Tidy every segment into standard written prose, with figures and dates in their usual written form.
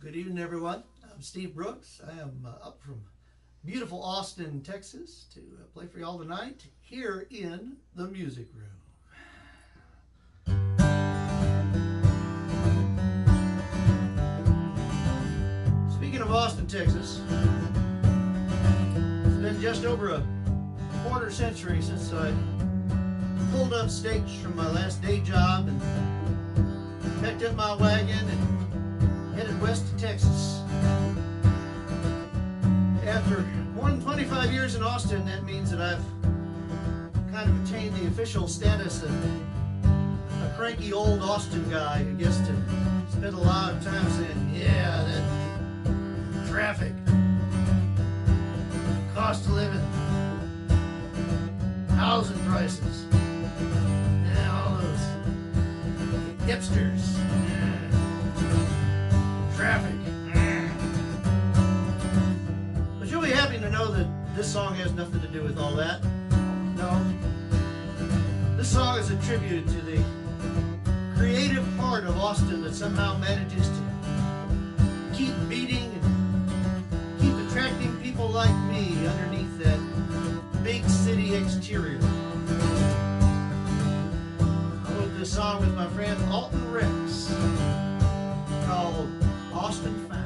Good evening, everyone. I'm Steve Brooks. I am up from beautiful Austin, Texas to play for y'all tonight here in the music room. Speaking of Austin, Texas, it's been just over a quarter century since I pulled up stakes from my last day job and picked up my wagon and headed west to Texas. After more than 25 years in Austin, that means that I've kind of attained the official status of a cranky old Austin guy who gets to spend a lot of time saying, yeah, that traffic, cost of living, housing prices, and all those hipsters. Traffic. But you'll be happy to know that this song has nothing to do with all that. No. This song is a tribute to the creative part of Austin that somehow manages to keep beating and keep attracting people like me underneath that big city exterior. I wrote this song with my friend Alton Rex, called Austin Found.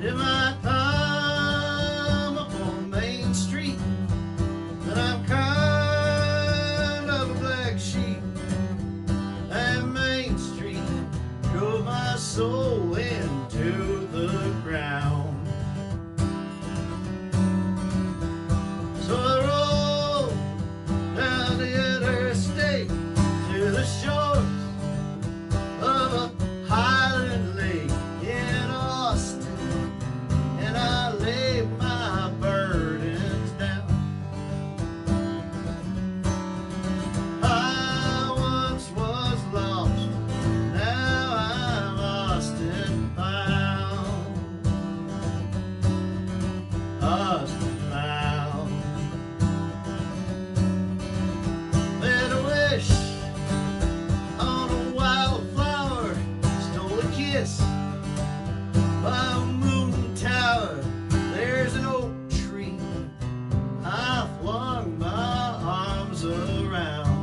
In my time up on Main Street, and I'm kind of a black sheep, and Main Street drove my soul into the ground. So I rolled down the interstate to the shores of a Highland lake in Austin, and I laid my burdens down. I once was lost, now I'm Austin bound. Austin bound. Made a wish on a wildflower, stole a kiss by a moon tower. There's an oak tree I flung my arms around.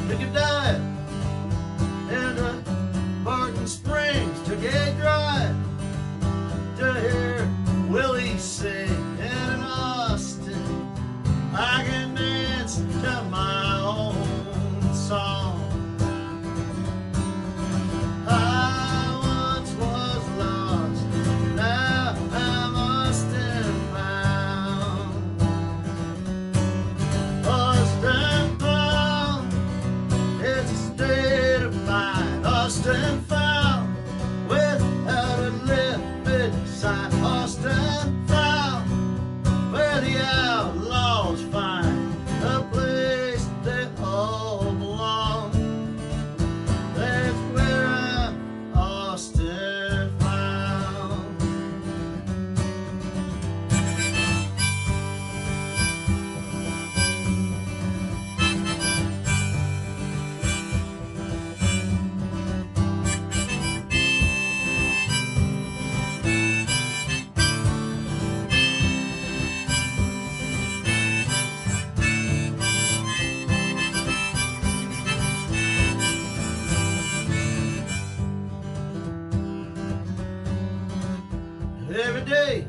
Took a dive into Barton Springs, took a drive to hear Willie sing. And in Austin I can dance to my own song. I once was lost, now I'm Austin bound. Austin bound, it's a state of mind. Austin found, without a limit sign. Austin found, where the outlaws find a place they all belong. That's where I'm Austin found. Every day,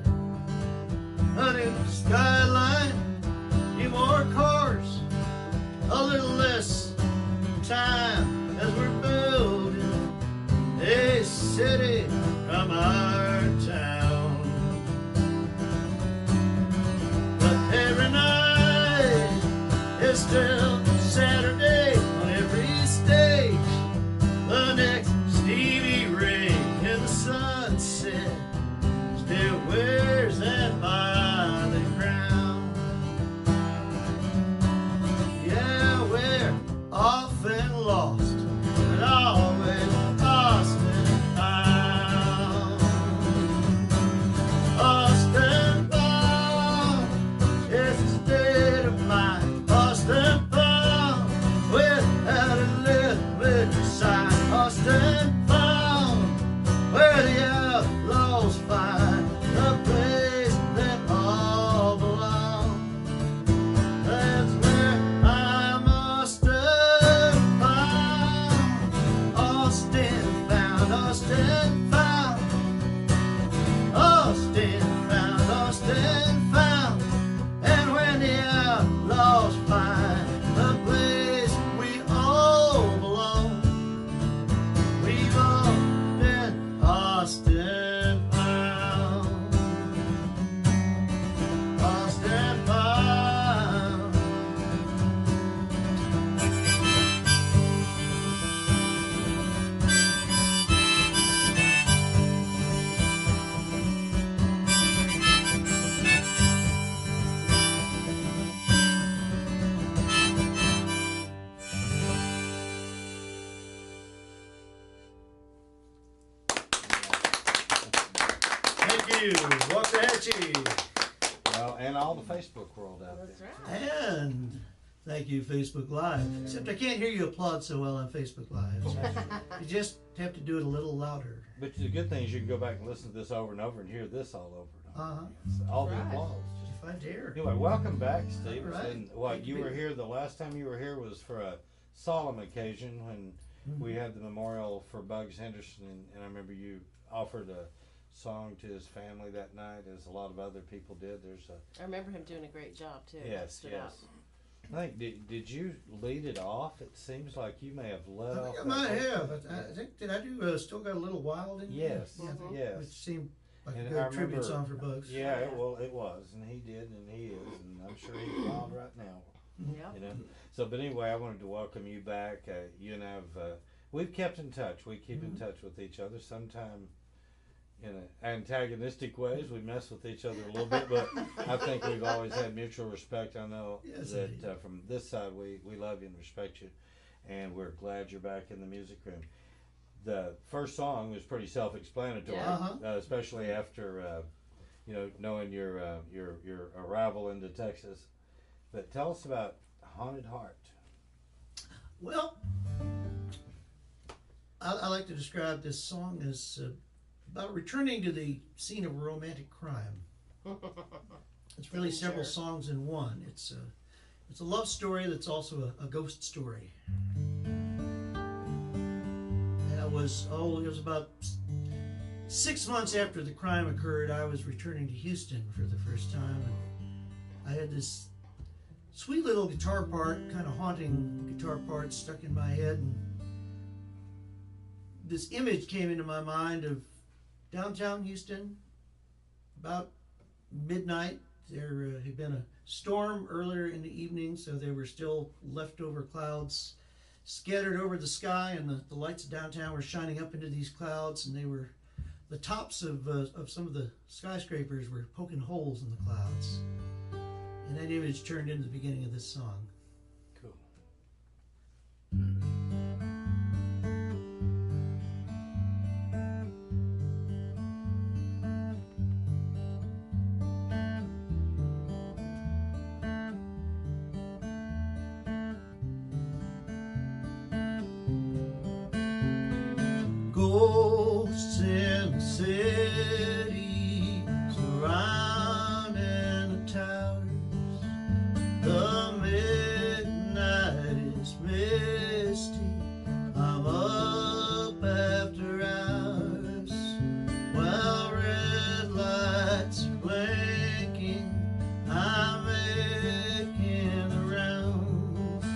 a new skyline, few more cars, a little less time as we're building a city from our town. But every night is still Saturday on every stage. The next Stevie Ray in the sunset still wears that violet crown. you. Waxahachie. Well, and all the Facebook world out That's there. right. And thank you, Facebook Live. Except I can't hear you applaud so well on Facebook Live. You just have to do it a little louder. But the good thing is you can go back and listen to this over and over and hear this all over and over. Uh-huh. So all the Right. applause. If I dare. Anyway, welcome back, Steve. All right. And what Good to you be were here. here the last time you were here was for a solemn occasion when we had the memorial for Bugs Henderson, and I remember you offered a song to his family that night, as a lot of other people did. There's a I remember him doing a great job too. That yes, stood yes. out. I think did you lead it off? It seems like you may have led I off. think I that might whole- have. I think, did I do Still Got a Little Wild in here? Yes, Yeah, I think- yes. Which seemed like And a I good tribute remember- song for Bugs. Yeah, it was, and he did, and he is, and I'm sure he's wild right now. Yeah. You know. So, but anyway, I wanted to welcome you back. You and I've we've kept in touch. We keep in touch with each other. Sometime in antagonistic ways, we mess with each other a little bit, but I think we've always had mutual respect. I know Yes, that indeed. from this side, we love you and respect you, and we're glad you're back in the music room. The first song was pretty self-explanatory, Yeah. Uh-huh. especially after knowing your arrival into Texas. But tell us about Haunted Heart. Well, I like to describe this song as about returning to the scene of a romantic crime. It's really several Sure. songs in one. It's a love story that's also a ghost story. And it was about 6 months after the crime occurred. I was returning to Houston for the first time, and I had this sweet little guitar part, kind of haunting guitar part, stuck in my head, and this image came into my mind of downtown Houston, about midnight. There had been a storm earlier in the evening, so there were still leftover clouds scattered over the sky, and the lights of downtown were shining up into these clouds, and the tops of some of the skyscrapers were poking holes in the clouds. And that image turned into the beginning of this song. Cool. Ghosts in the city, surrounding the towers. The midnight is misty. I'm up after hours while red lights are blinking. I'm making the rounds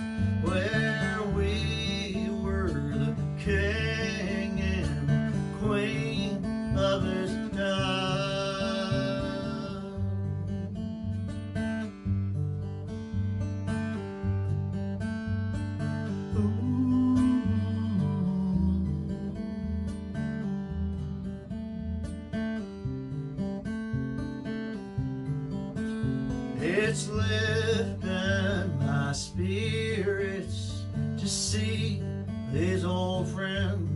where we were the king and queen of this town. It's lifting my spirits to see these old friends.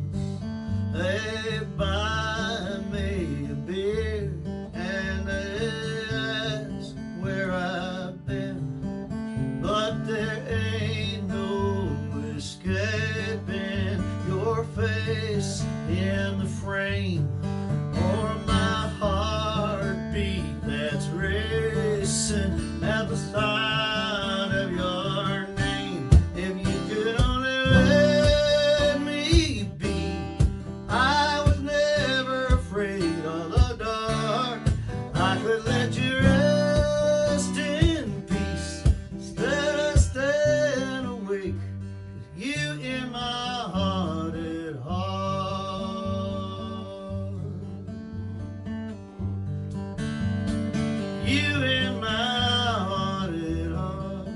They buy me a beer and they ask where I've been, but there ain't no escaping your face in the frame, or my heartbeat that's racing at the sight of your name. If you could only let me be, I was never afraid of the dark. I could let you rest in peace instead of staying awake with you in my haunted heart. You in my haunted heart.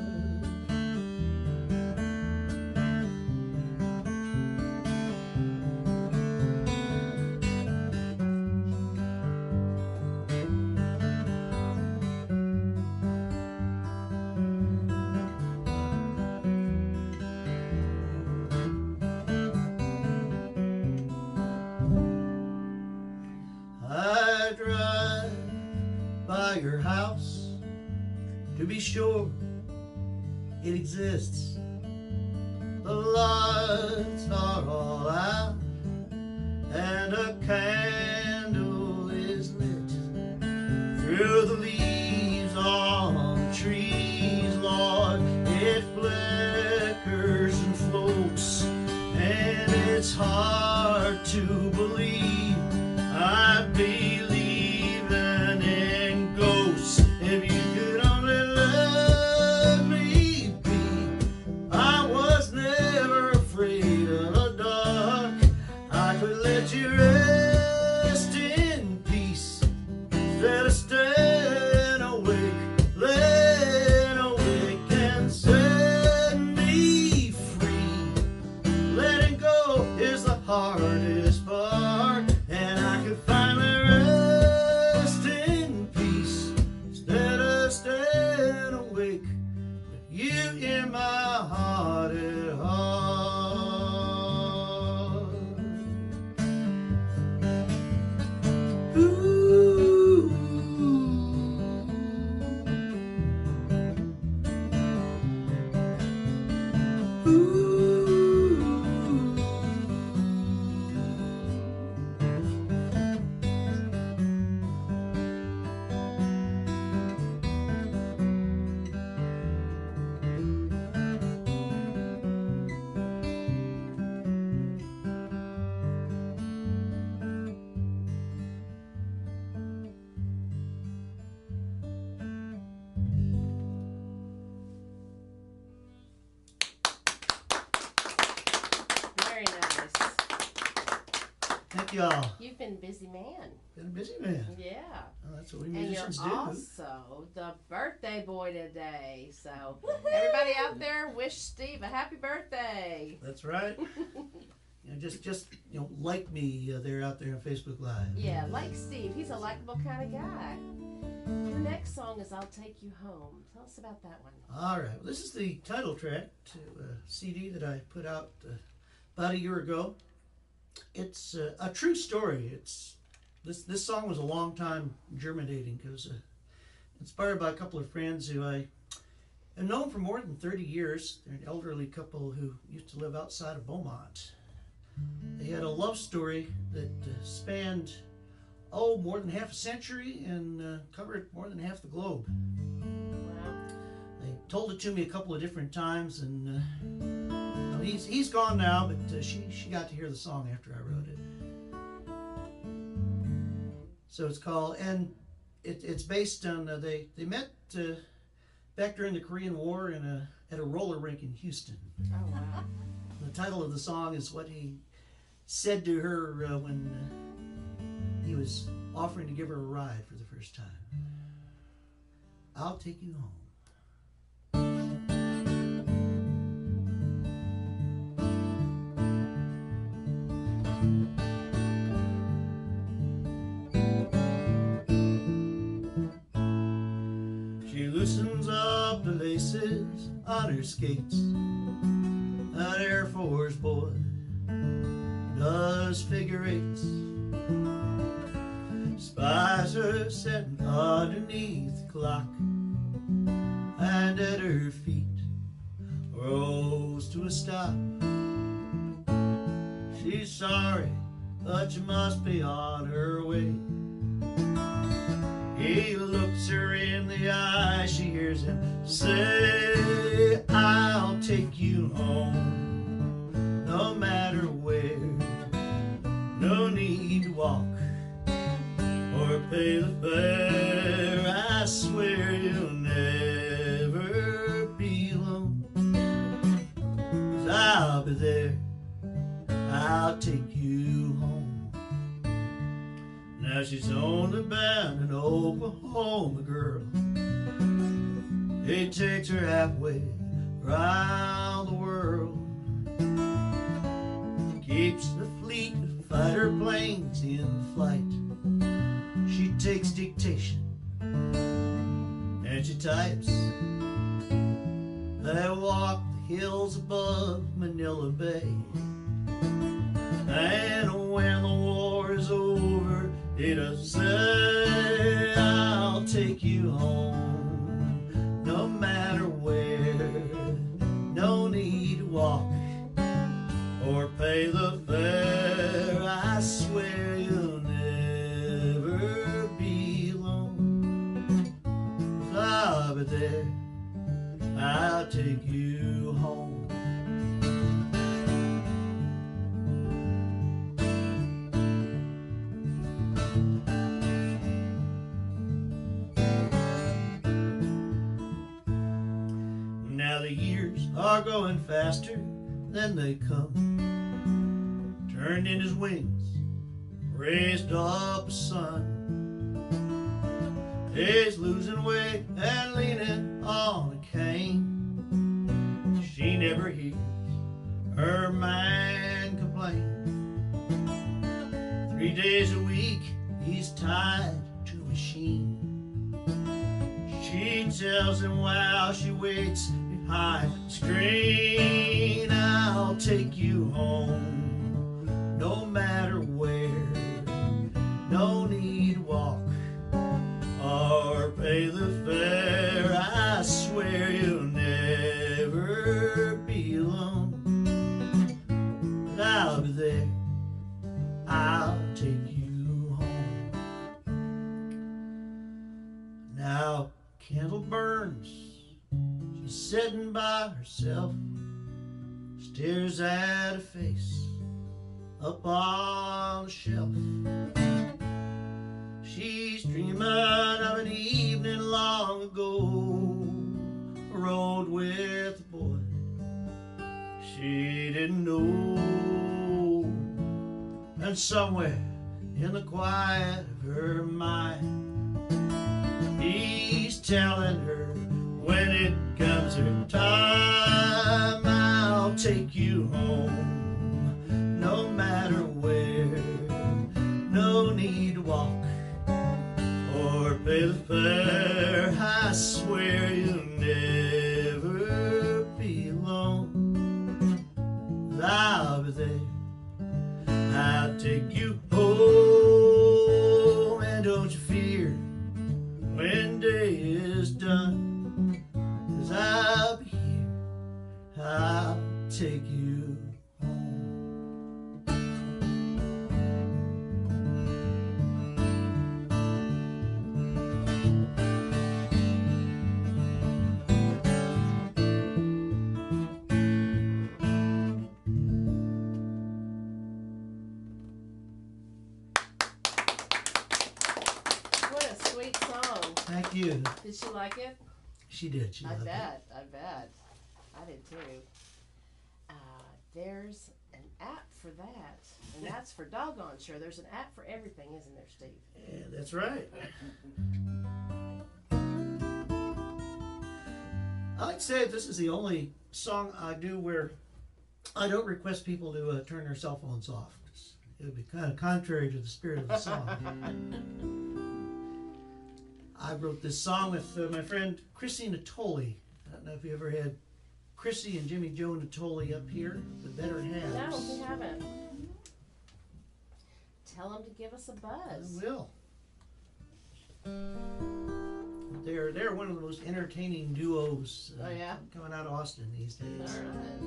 I drive by your house to be sure it exists. The lights are all out and a candle is lit. Through the leaves on the trees, Lord, it flickers and floats, and it's hard to believe I'm believing in ghosts. If you could only let me be, I was never afraid of the dark. I could let you rest in peace instead of staying awake, laying awake and set me free. Letting go is the hardest part, and I could finally rest in peace instead of staying awake with you in my heart at heart. Ooh. Very nice. Thank y'all. You've been a busy man. Been a busy man. Yeah. Well, that's what we And you're musicians do. also the birthday boy today. So everybody out there, wish Steve a happy birthday. That's right. Just like me there out there on Facebook Live. Yeah, like Steve. He's a likable kind of guy. Your next song is I'll Take You Home. Tell us about that one. All right. Well, this is the title track to a CD that I put out about a year ago. It's a true story. This song was a long time germinating because inspired by a couple of friends who I have known for more than 30 years. They're an elderly couple who used to live outside of Beaumont. They had a love story that spanned more than half a century and covered more than half the globe. Wow. They told it to me a couple of different times, and he's gone now, but she got to hear the song after I wrote it. So it's called, and it's based on they met back during the Korean War at a roller rink in Houston. Oh, wow. The title of the song is what he said to her when he was offering to give her a ride for the first time. I'll take you home. She loosens up the laces on her skates. An Air Force boy does figure eights. Spies her sitting underneath the clock, and at her feet rose to a stop. She's sorry, but you must be on her way. He looks her in the eye, she hears him say, I'll take you home, no matter where. No need to walk or pay the fare. I swear you'll never be alone, 'cause I'll be there, I'll take you home. Now she's only bound an Oklahoma girl. He takes her halfway around the world. Keeps the fleet of fighter planes in flight. She takes dictation and she types. They walk the hills above Manila Bay. And when the war is over, it'll say, I'll take take you home, no matter where. No need to walk or pay the fare. I swear you'll never be alone. 'Cause I'll be there, I'll take you home. Now the years are going faster than they come. Turned in his wings, raised up a son. He's losing weight and leaning on a cane. She never hears her man complain. 3 days a week he's tied to a machine. She tells him while she waits behind the screen, I'll take you home, no matter where. No need to walk or pay the fare. I swear you'll never be alone. But I'll be there, I'll take you home. Now candle burns, she's sitting by herself, stares at a face up on the shelf. She's dreaming of an evening long ago, rode with a boy she didn't know. And somewhere in the quiet of her mind, he's telling her when it comes her time, I'll take you home, no matter where. No need to walk or pay the fare. I swear you'll never be alone. I'll be there, I'll take you home. And don't you fear when day is done, 'cause I'll be here, I'll take you home. What a sweet song. Thank you. Did she like it? She did. She I loved it. bet. I bet. I did too. There's an app for that. And that's for doggone sure. There's an app for everything, isn't there, Steve? Yeah, that's right. I like to say this is the only song I do where I don't request people to turn their cell phones off. It would be kind of contrary to the spirit of the song. I wrote this song with my friend Chrissy Natoli. I don't know if you ever had Chrissy and Jimmy Joe Natoli up here, the Better Halves. No, we haven't. Tell them to give us a buzz. I will. They're one of the most entertaining duos Oh, yeah? coming out of Austin these days. All right.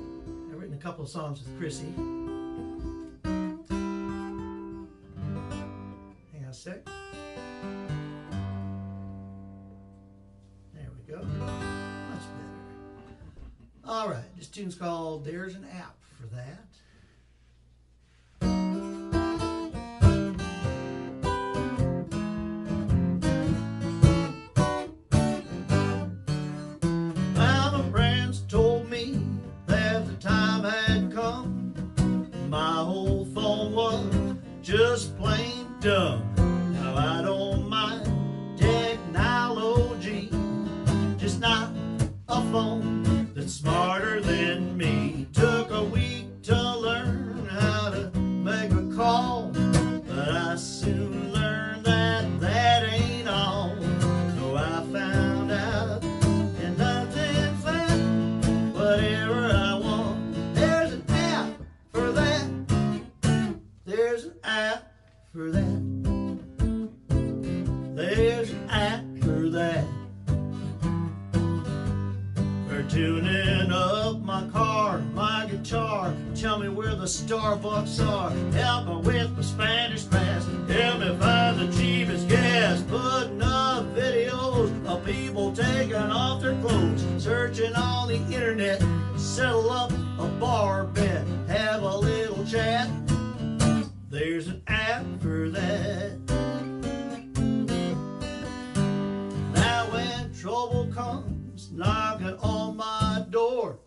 I've written a couple of songs with Chrissy. Hang on a sec. There we go. Much better. All right, this tune's called There's an App for That. Well, my friends told me that the time had come. My whole phone was just plain dumb. Now I don't mind technology, just not a phone that's smarter than me. Took a week to Tell me where the Starbucks are. Help me with my Spanish class. Help me find the cheapest gas. Putting up videos of people taking off their clothes. Searching on the internet. Settle up a bar bet. Have a little chat. There's an app for that. Now when trouble comes knocking on my door,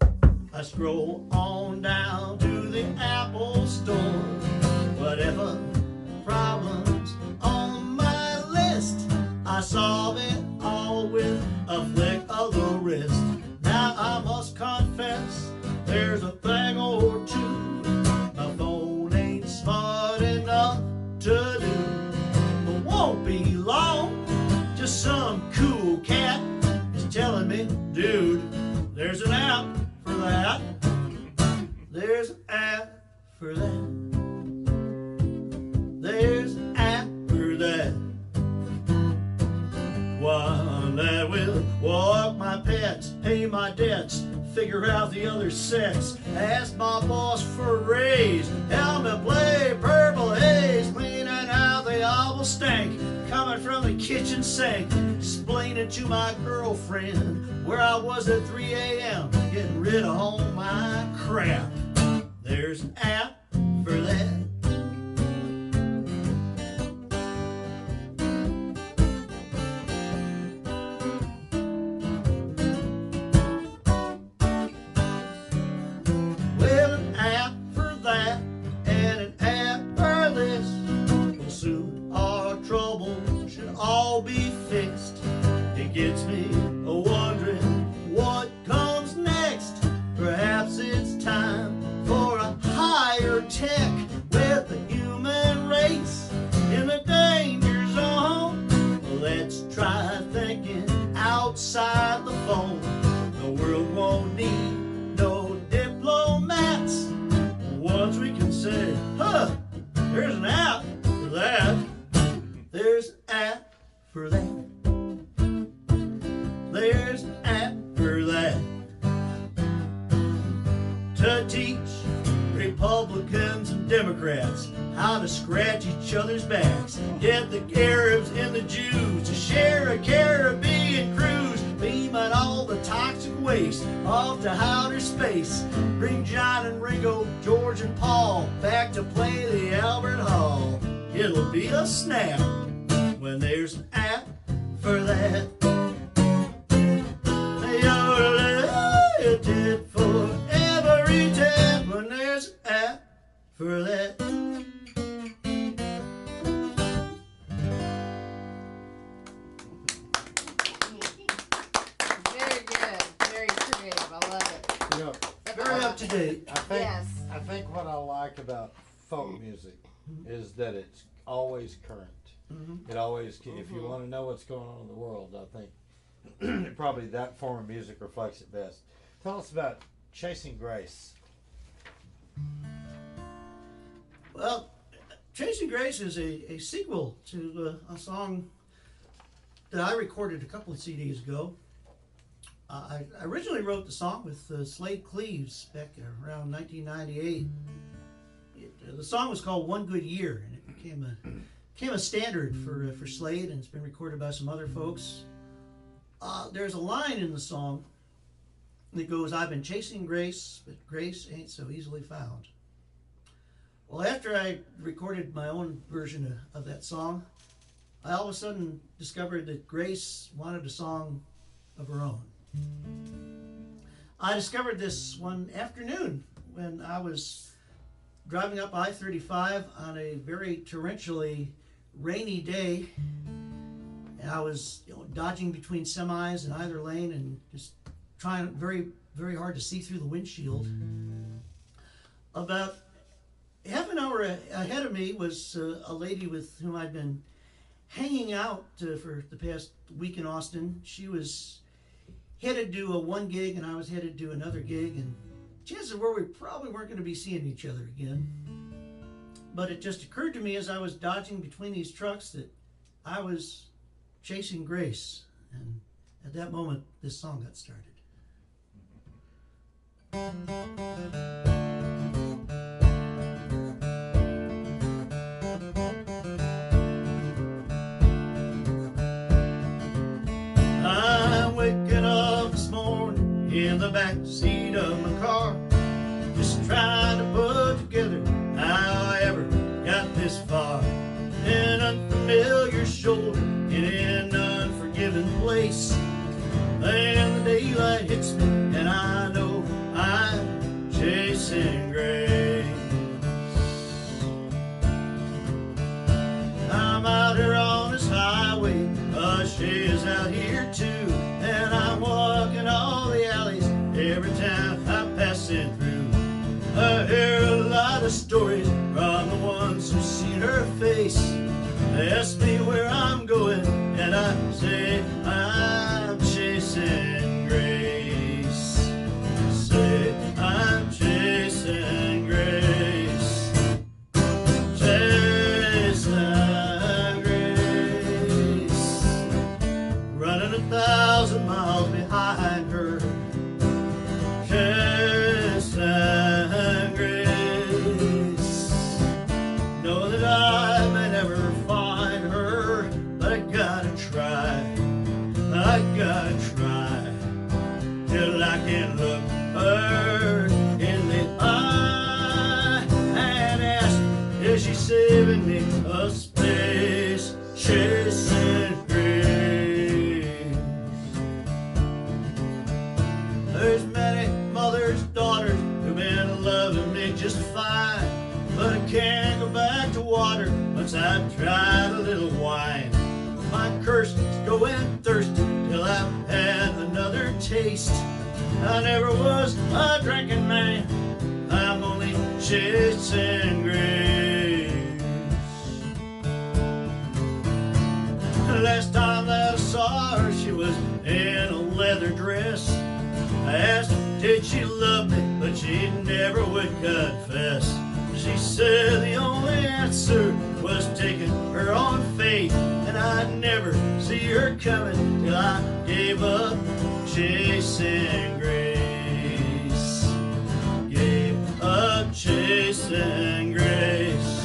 I scroll on down to the Apple Store. Whatever problems on my list, I solve it all with a flick of the wrist. Now I must confess, there's a thing or two my phone ain't smart enough to do. But won't be long, just some cool cat is telling me, dude, there's an app for that. There's an app for that. There's an app for that. One that will walk my pets, pay my debts, figure out the other sex, ask my boss for a raise, help me play Purple Haze, cleaning out the awful stank coming from the kitchen sink, explaining to my girlfriend where I was at 3 a.m. getting rid of all my crap. There's an app for that. Well, an app for that and an app for this. Well, soon our troubles should all be fixed. It gets me wondering what comes next. Perhaps it's time for a higher tech with the human race in the danger zone. Let's try thinking outside the phone. The world won't need no diplomats once we can say, huh, there's an app for that. There's an app for that. There's an app for that. To teach Republicans and Democrats how to scratch each other's backs. Get the Arabs and the Jews to share a Caribbean cruise. Beaming all the toxic waste off to outer space. Bring John and Ringo, George and Paul back to play the Albert Hall. It'll be a snap when there's an app for that. It did for every tap when there's an app for that. Very good. Very creative. I love it. You know, Very up to date. Yes. I think what I like about folk music is that it's always current. It always, if you want to know what's going on in the world, I think probably that form of music reflects it best. Tell us about Chasing Grace. Well, Chasing Grace is a sequel to a song that I recorded a couple of CDs ago. I originally wrote the song with Slade Cleaves back around 1998. The song was called One Good Year, and it became a standard for Slade, and it's been recorded by some other folks. There's a line in the song that goes, "I've been chasing grace, but grace ain't so easily found." Well, after I recorded my own version of that song, I all of a sudden discovered that Grace wanted a song of her own. I discovered this one afternoon when I was driving up I-35 on a very torrentially rainy day, and I was dodging between semis in either lane and just trying very, very hard to see through the windshield. About half an hour ahead of me was a lady with whom I'd been hanging out for the past week in Austin. She was headed to one gig and I was headed to another gig, and chances were we probably weren't going to be seeing each other again. But it just occurred to me as I was dodging between these trucks that I was chasing Grace, and at that moment this song got started. in the back seat of my car, just trying to put together how I ever got this far. An unfamiliar shoulder in an unforgiving place, and the daylight hits me and I know I'm chasing grace. I'm out here on this highway, Shay is out here too, and I'm walking all the alleys every time I'm passing through. I hear a lot of stories from the ones who've seen her face. They ask me where I'm going, and I say I'm chasing grace. Say I'm chasing grace. Chasing grace. Running 1,000 miles behind her. Chasing grace. Know that I may never find her, but I gotta try. I gotta try till I can look her in the eye and ask, is she saving me a space? Chasing grace. There's many mothers, daughters who've been loving me just fine, but I can't go back to water once I've tried a little wine. My curse is going thirsty till I've had another taste. I never was a drinking man, I'm only chasing grace. Last time that I saw her, she was in a leather dress. I asked her, did she love me, but she never would confess. She said the only answer was taking her on faith, and I'd never see her coming till I gave up chasing grace. Gave up chasing grace.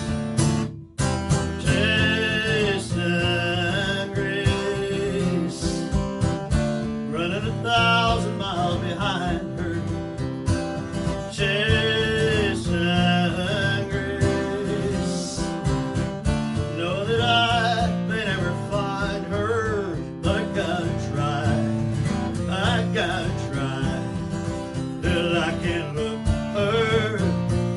Chasing grace. Running 1,000 miles behind her. Chasing grace. Know that I may never find her, but I gotta try. I gotta try till I can look her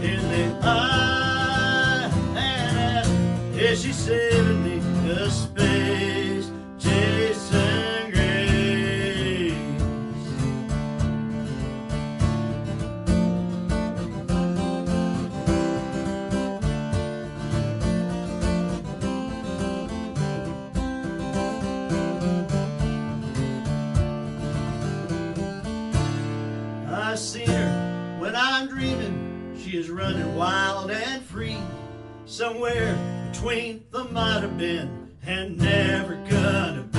in the eye and ask, is she saving me a space? Chasing grace. I seen her when I'm dreaming. She is running wild and free, somewhere between the might have been and never gonna be.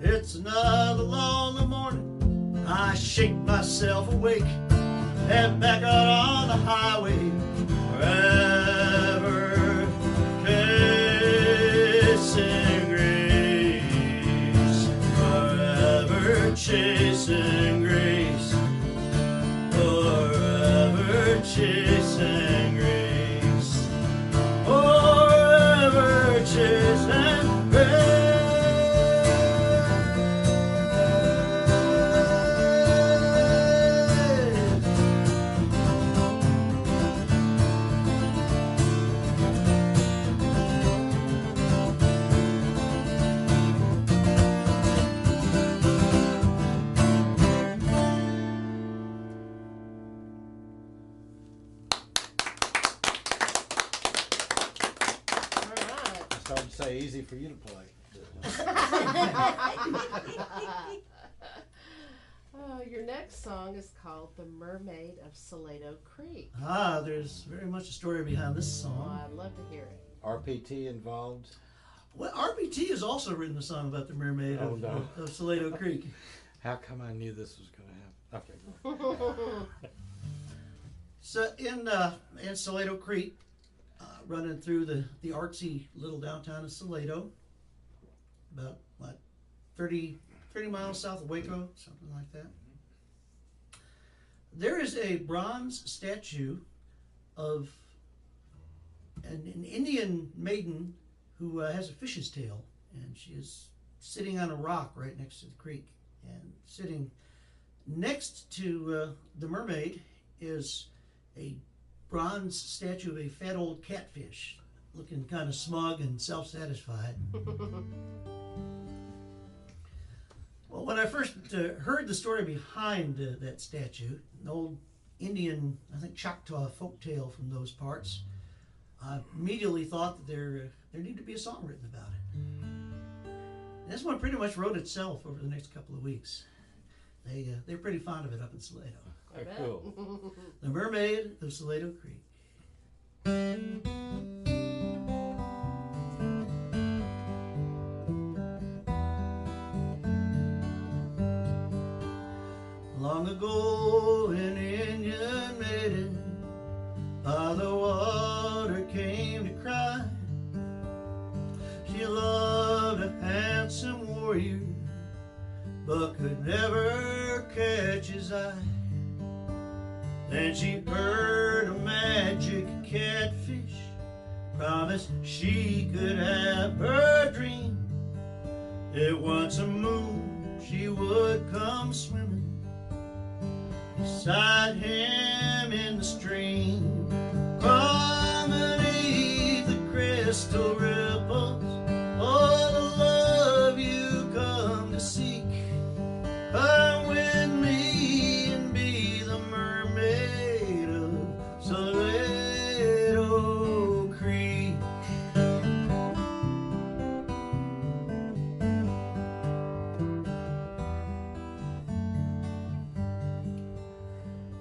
It's another lonely morning. I shake myself awake, head back out on the highway, forever chasing grace, forever chasing grace, forever chasing grace, forever chasing grace. Hard to say, easy for you to play. Oh, your next song is called The Mermaid of Salado Creek. There's very much a story behind this Oh, song. I'd love to hear it. RPT involved. Well, RBT has also written a song about the mermaid Oh, no. of Salado Creek. How come I knew this was going to happen? Okay. Go ahead. So in Salado Creek, running through the artsy little downtown of Salado, about what 30 30 miles south of Waco, something like that. There is a bronze statue of an Indian maiden who has a fish's tail, and she is sitting on a rock right next to the creek. And sitting next to the mermaid is a bronze statue of a fat old catfish, looking kind of smug and self-satisfied. Well, when I first heard the story behind that statue, an old Indian, I think Choctaw folktale from those parts, I immediately thought that there needed to be a song written about it. And this one pretty much wrote itself over the next couple of weeks. They're pretty fond of it up in Salado. Oh, cool. The Mermaid of Salado Creek. Long ago, an Indian maiden by the water came to cry. She loved a handsome warrior, but could never catch his eye. Then she heard a magic catfish promise she could have her dream. That once a moon she would come swimming beside him in the stream. From beneath the crystal ripples, all the love you come to seek, come with me and be the mermaid of Salado Creek.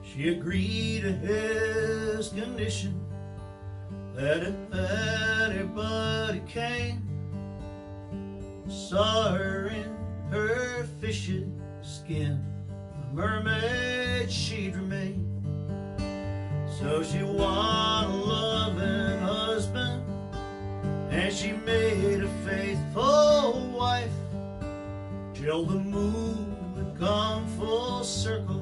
She agreed to his condition that if anybody came, saw her in her fish's skin, a mermaid she'd remain. So she won a loving husband, and she made a faithful wife, till the moon had gone full circle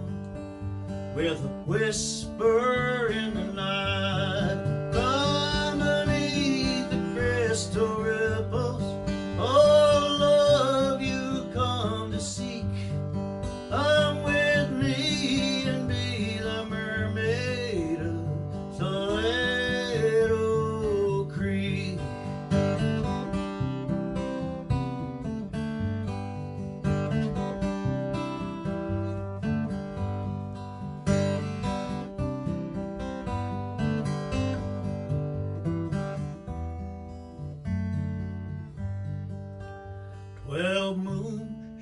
with a whisper in the night. Come beneath the crystal ripples, oh love you come to seek, come with me and be the mermaid of Salado Creek.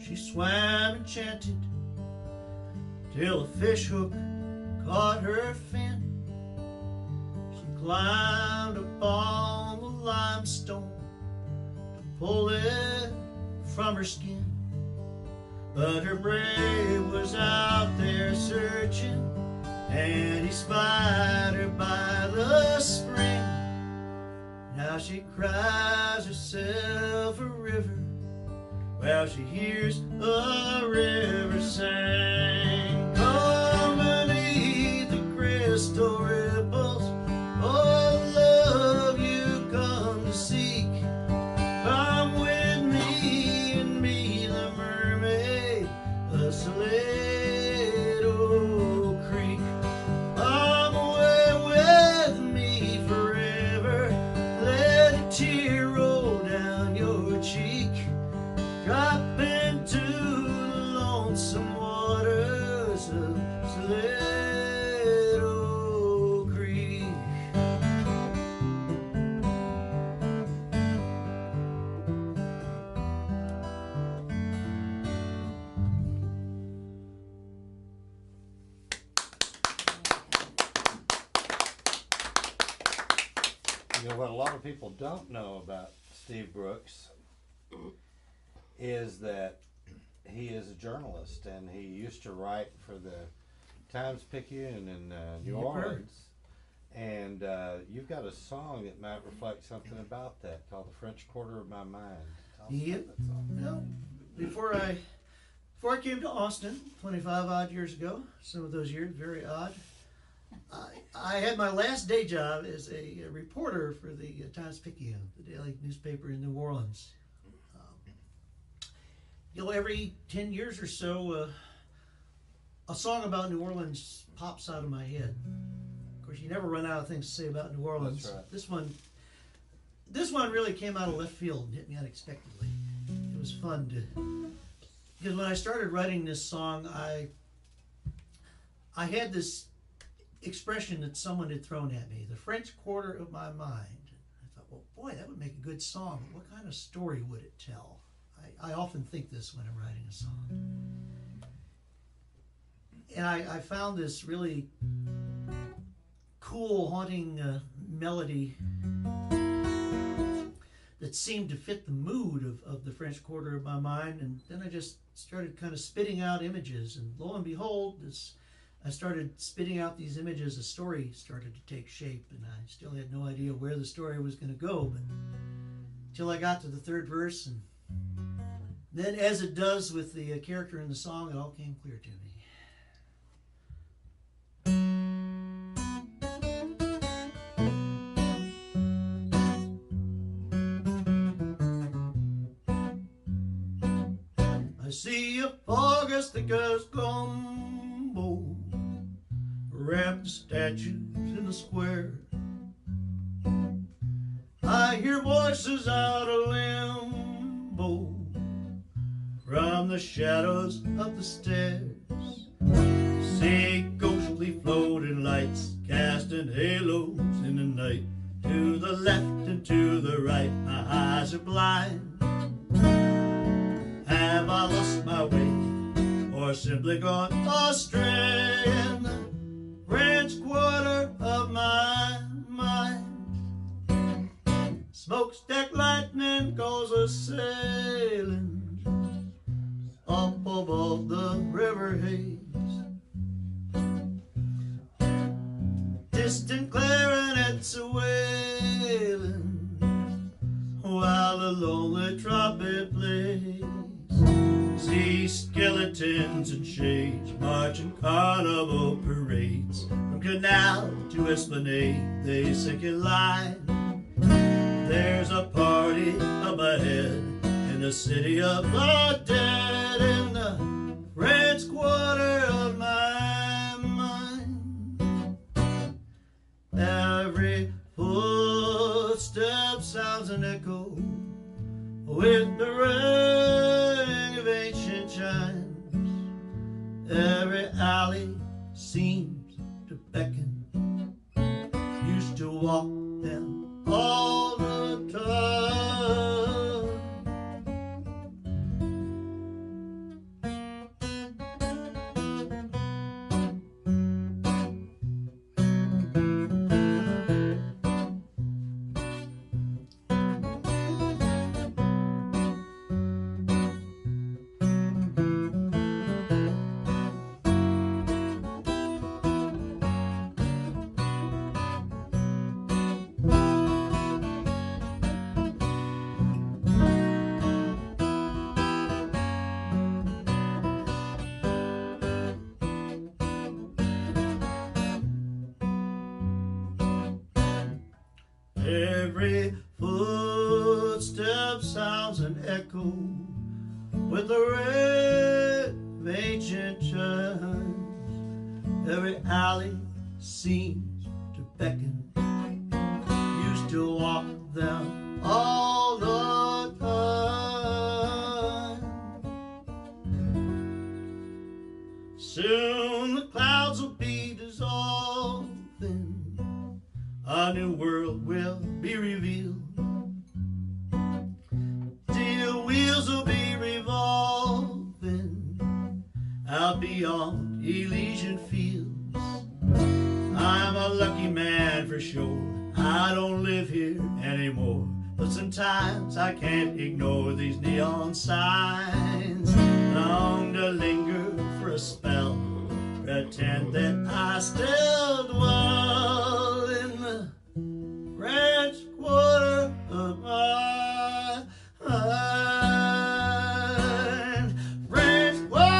She swam and chanted till a fish hook caught her fin. She climbed upon the limestone to pull it from her skin. But her brave was out there searching, and he spied her by the spring. Now she cries herself a river, well, she hears a river sing. Come beneath the crystal ripples, oh love you come to seek, come with me and be the mermaid of Salado Creek. Come away with me forever, let a tear roll down your cheek, drop into the lonesome waters of Salado Creek. You know what a lot of people don't know about Steve Brooks is that he is a journalist, and he used to write for the Times-Picayune in New Orleans. And you've got a song that might reflect something about that, called "The French Quarter of My Mind." Tell us about that song. Well, before I Before I came to Austin 25 odd years ago, some of those years very odd, I had my last day job as a reporter for the Times-Picayune, the daily newspaper in New Orleans. Every 10 years or so, a song about New Orleans pops out of my head. Of course, you never run out of things to say about New Orleans. That's right. This one really came out of left field and hit me unexpectedly. It was fun to, because when I started writing this song, I had this expression that someone had thrown at me, the French Quarter of my mind. I thought, well, boy, that would make a good song. What kind of story would it tell? I often think this when I'm writing a song. And I found this really cool, haunting melody that seemed to fit the mood of the French Quarter of my mind. And then I just started kind of spitting out images. And lo and behold, as I started spitting out these images, a story started to take shape. And I still had no idea where the story was going to go. But until I got to the third verse, and then, as it does with the character in the song, it all came clear to me. I see a fog as thick as gumbo, wrapped statues in the square. I hear voices out of limbo from the shadows of the stairs. See ghostly floating lights casting halos in the night. To the left and to the right, my eyes are blind. Have I lost my way, or simply gone astray in the French Quarter of my mind? Smokestack lightning goes a-sailing up above the river haze. Distant clarinets are wailing while the lonely trumpet plays. See skeletons and shades marching carnival parades. From canal to esplanade they sink in line. There's a party up ahead in the city of the dead, in the French Quarter of my mind. Every footstep sounds an echo with the ring of ancient chimes. Every alley seems to beckon. Used to walk them all the time. Every footstep sounds an echo with the red of ancient chimes. Every alley seems to beckon. Used to walk them all the time. Soon the clouds will be dissolving. A new world will be revealed. Steel wheels will be revolving out beyond Elysian fields. I'm a lucky man for sure. I don't live here anymore, but sometimes I can't ignore these neon signs. Long to linger for a spell, pretend that I still dwell in the French Quarter of my mind. French Quarter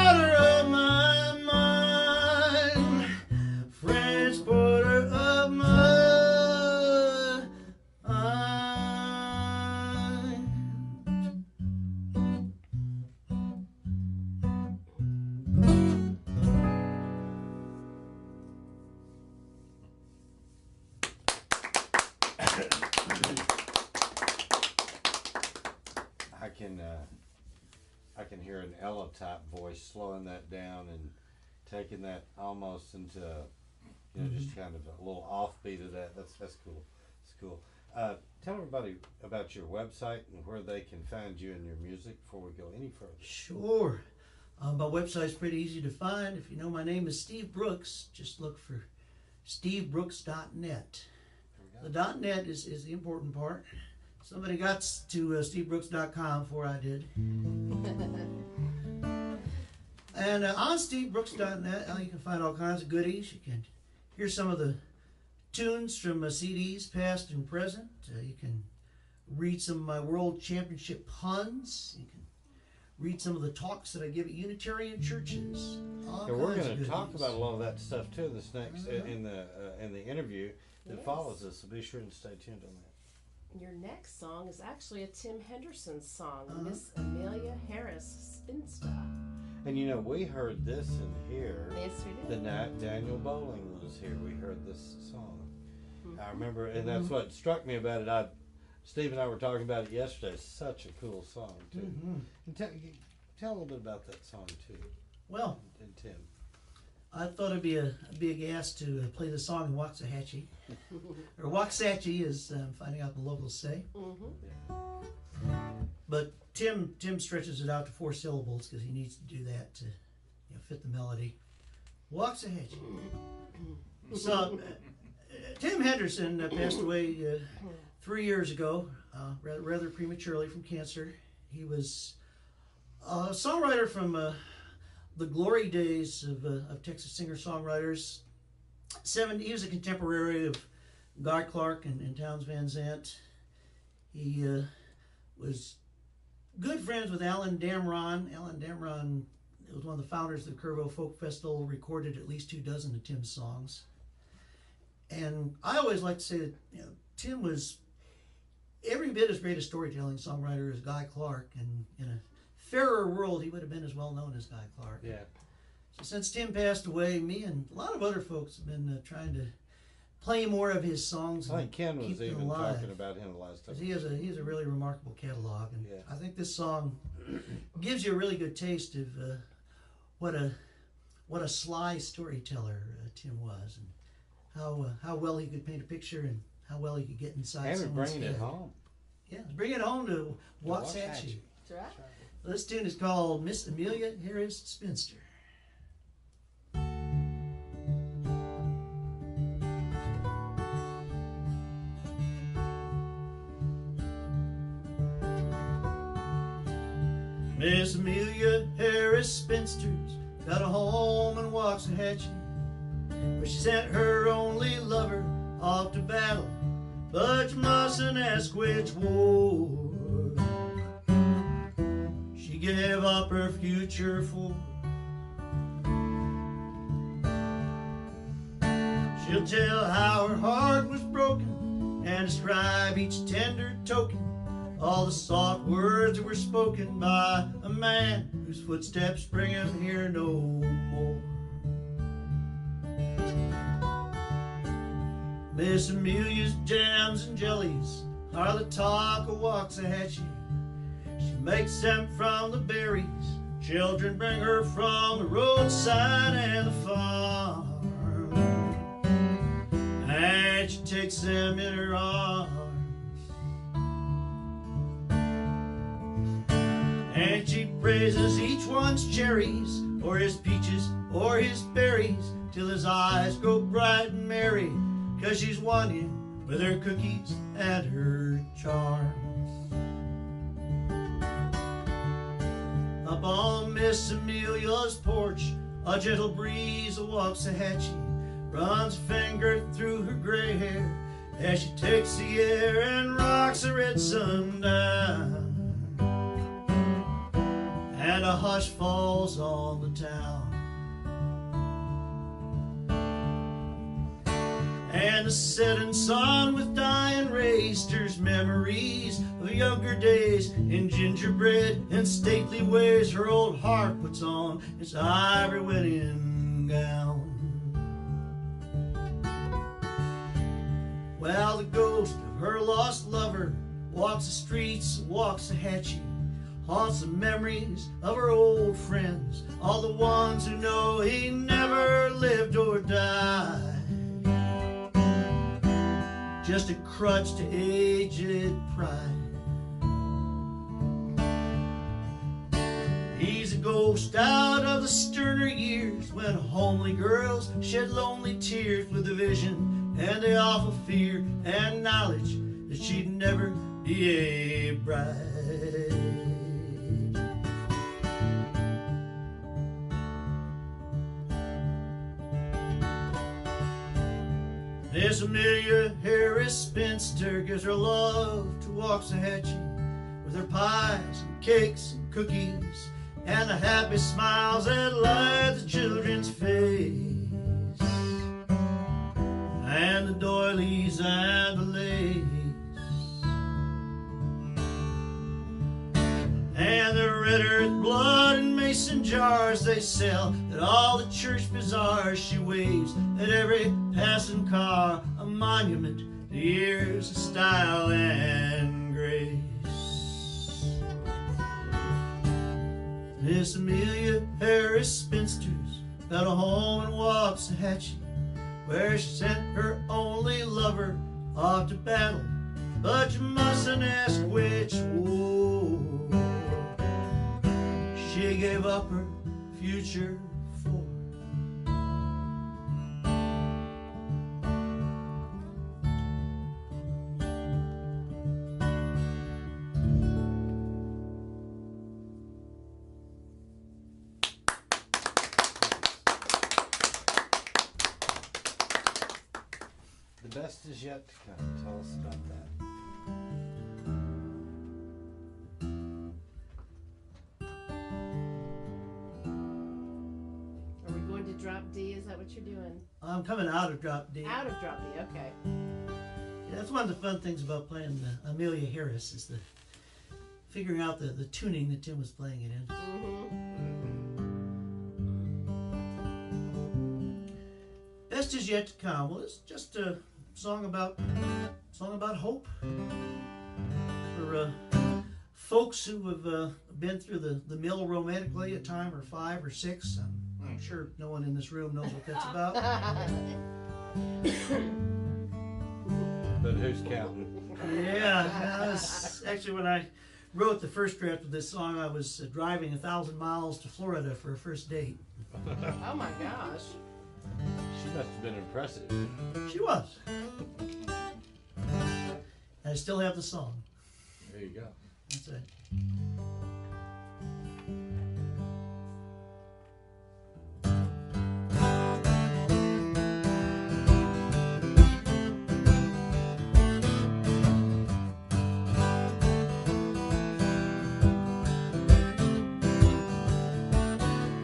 I can hear an Ella type voice slowing that down and taking that almost into, you know, just kind of a little offbeat of that. That's cool. It's cool. Tell everybody about your website and where they can find you and your music before we go any further. Sure. My website's pretty easy to find. If you know my name is Steve Brooks, just look for stevebrooks.net. The .net is the important part. Somebody got to stevebrooks.com before I did. And on stevebrooks.net, you can find all kinds of goodies. You can hear some of the tunes from CDs, past and present. You can read some of my World Championship puns. You can read some of the talks that I give at Unitarian churches. Yeah, we're going to talk about a lot of that stuff too. This next in the interview that follows us. So be sure and stay tuned on that. Your next song is actually a Tim Henderson song, Miss Amelia Harris Spinster. And you know, we heard this in here Yes, we did. the night Daniel Bowling was here. We heard this song. I remember, and that's what struck me about it. Steve and I were talking about it yesterday. It's such a cool song too. And tell a little bit about that song too. Well, and Tim, I thought it'd be a big ass to play the song in Waxahachie, or Waxahachie, as I'm finding out the locals say. But Tim stretches it out to 4 syllables because he needs to do that to fit the melody. Waxahachie. So Tim Henderson passed away 3 years ago, rather prematurely from cancer. He was a songwriter from the glory days of Texas singer-songwriters. He was a contemporary of Guy Clark and Townes Van Zandt. He was good friends with Alan Damron. Alan Damron was one of the founders of the Curvo Folk Festival, recorded at least 24 of Tim's songs. And I always like to say that Tim was every bit as great a storytelling songwriter as Guy Clark, and in a fairer world, he would have been as well known as Guy Clark. yeah. So since Tim passed away, me and a lot of other folks have been trying to play more of his songs. I think Ken was keep them even alive. talking about him the last time. He has a really remarkable catalog, and Yeah. I think this song gives you a really good taste of what a sly storyteller Tim was, and how well he could paint a picture and how well he could get inside And someone's bringing it head. home. Yeah, bring it home to Waxahachie. That's right. This tune is called Miss Amelia Harris Spinster. Miss Amelia Harris Spinster's got a home in Waxahachie, where she sent her only lover off to battle, but you mustn't ask which war. She gave up her future for. She'll tell how her heart was broken and describe each tender token, all the soft words that were spoken by a man whose footsteps bring him here no more. Miss Amelia's jams and jellies are the talk of Waxahachie. She makes them from the berries children bring her from the roadside and the farm, and she takes them in her arms. And she praises each one's cherries, or his peaches, or his berries, till his eyes grow bright and merry, 'cause she's won him with her cookies and her charms. Up on Miss Amelia's porch, a gentle breeze of Waxahachie runs a finger through her gray hair as she takes the air and rocks the red sun down. And a hush falls on the town, and the setting sun with dying rays stirs memories of younger days in gingerbread and stately ways. Her old heart puts on its ivory wedding gown. Well, the ghost of her lost lover walks the streets of Waxahachie, haunts the memories of her old friends, all the ones who know he never lived or died. Just a crutch to aged pride. He's a ghost out of the sterner years, when homely girls shed lonely tears with the vision and the awful fear and knowledge that she'd never be a bride. Miss Amelia Harris, spinster, gives her love to Waxahachie with her pies and cakes and cookies and the happy smiles that light the children's face, and the doilies and the lace, and the red earth blood and mason jars they sell at all the church bazaars. She waves at every passing car, a monument to years of style and grace. Miss Amelia Harris, spinsters, got a home in Waxahachie, where she sent her only lover off to battle, but you mustn't ask which war she gave up her future for. The best is yet to come. Tell us about that. Are we going to drop D? Is that what you're doing? I'm coming out of drop D. Out of drop D, okay. Yeah, that's one of the fun things about playing the Amelia Harris, is the figuring out the tuning that Tim was playing it in. Best is yet to come. Well, it's just a song about hope for folks who have been through the mill romantically, a time or 5 or 6. I'm sure no one in this room knows what that's about. But who's counting? Yeah, actually, when I wrote the first draft of this song, I was driving 1,000 miles to Florida for a first date. Oh my gosh. She must have been impressive. She was. I still have the song. There you go. That's it.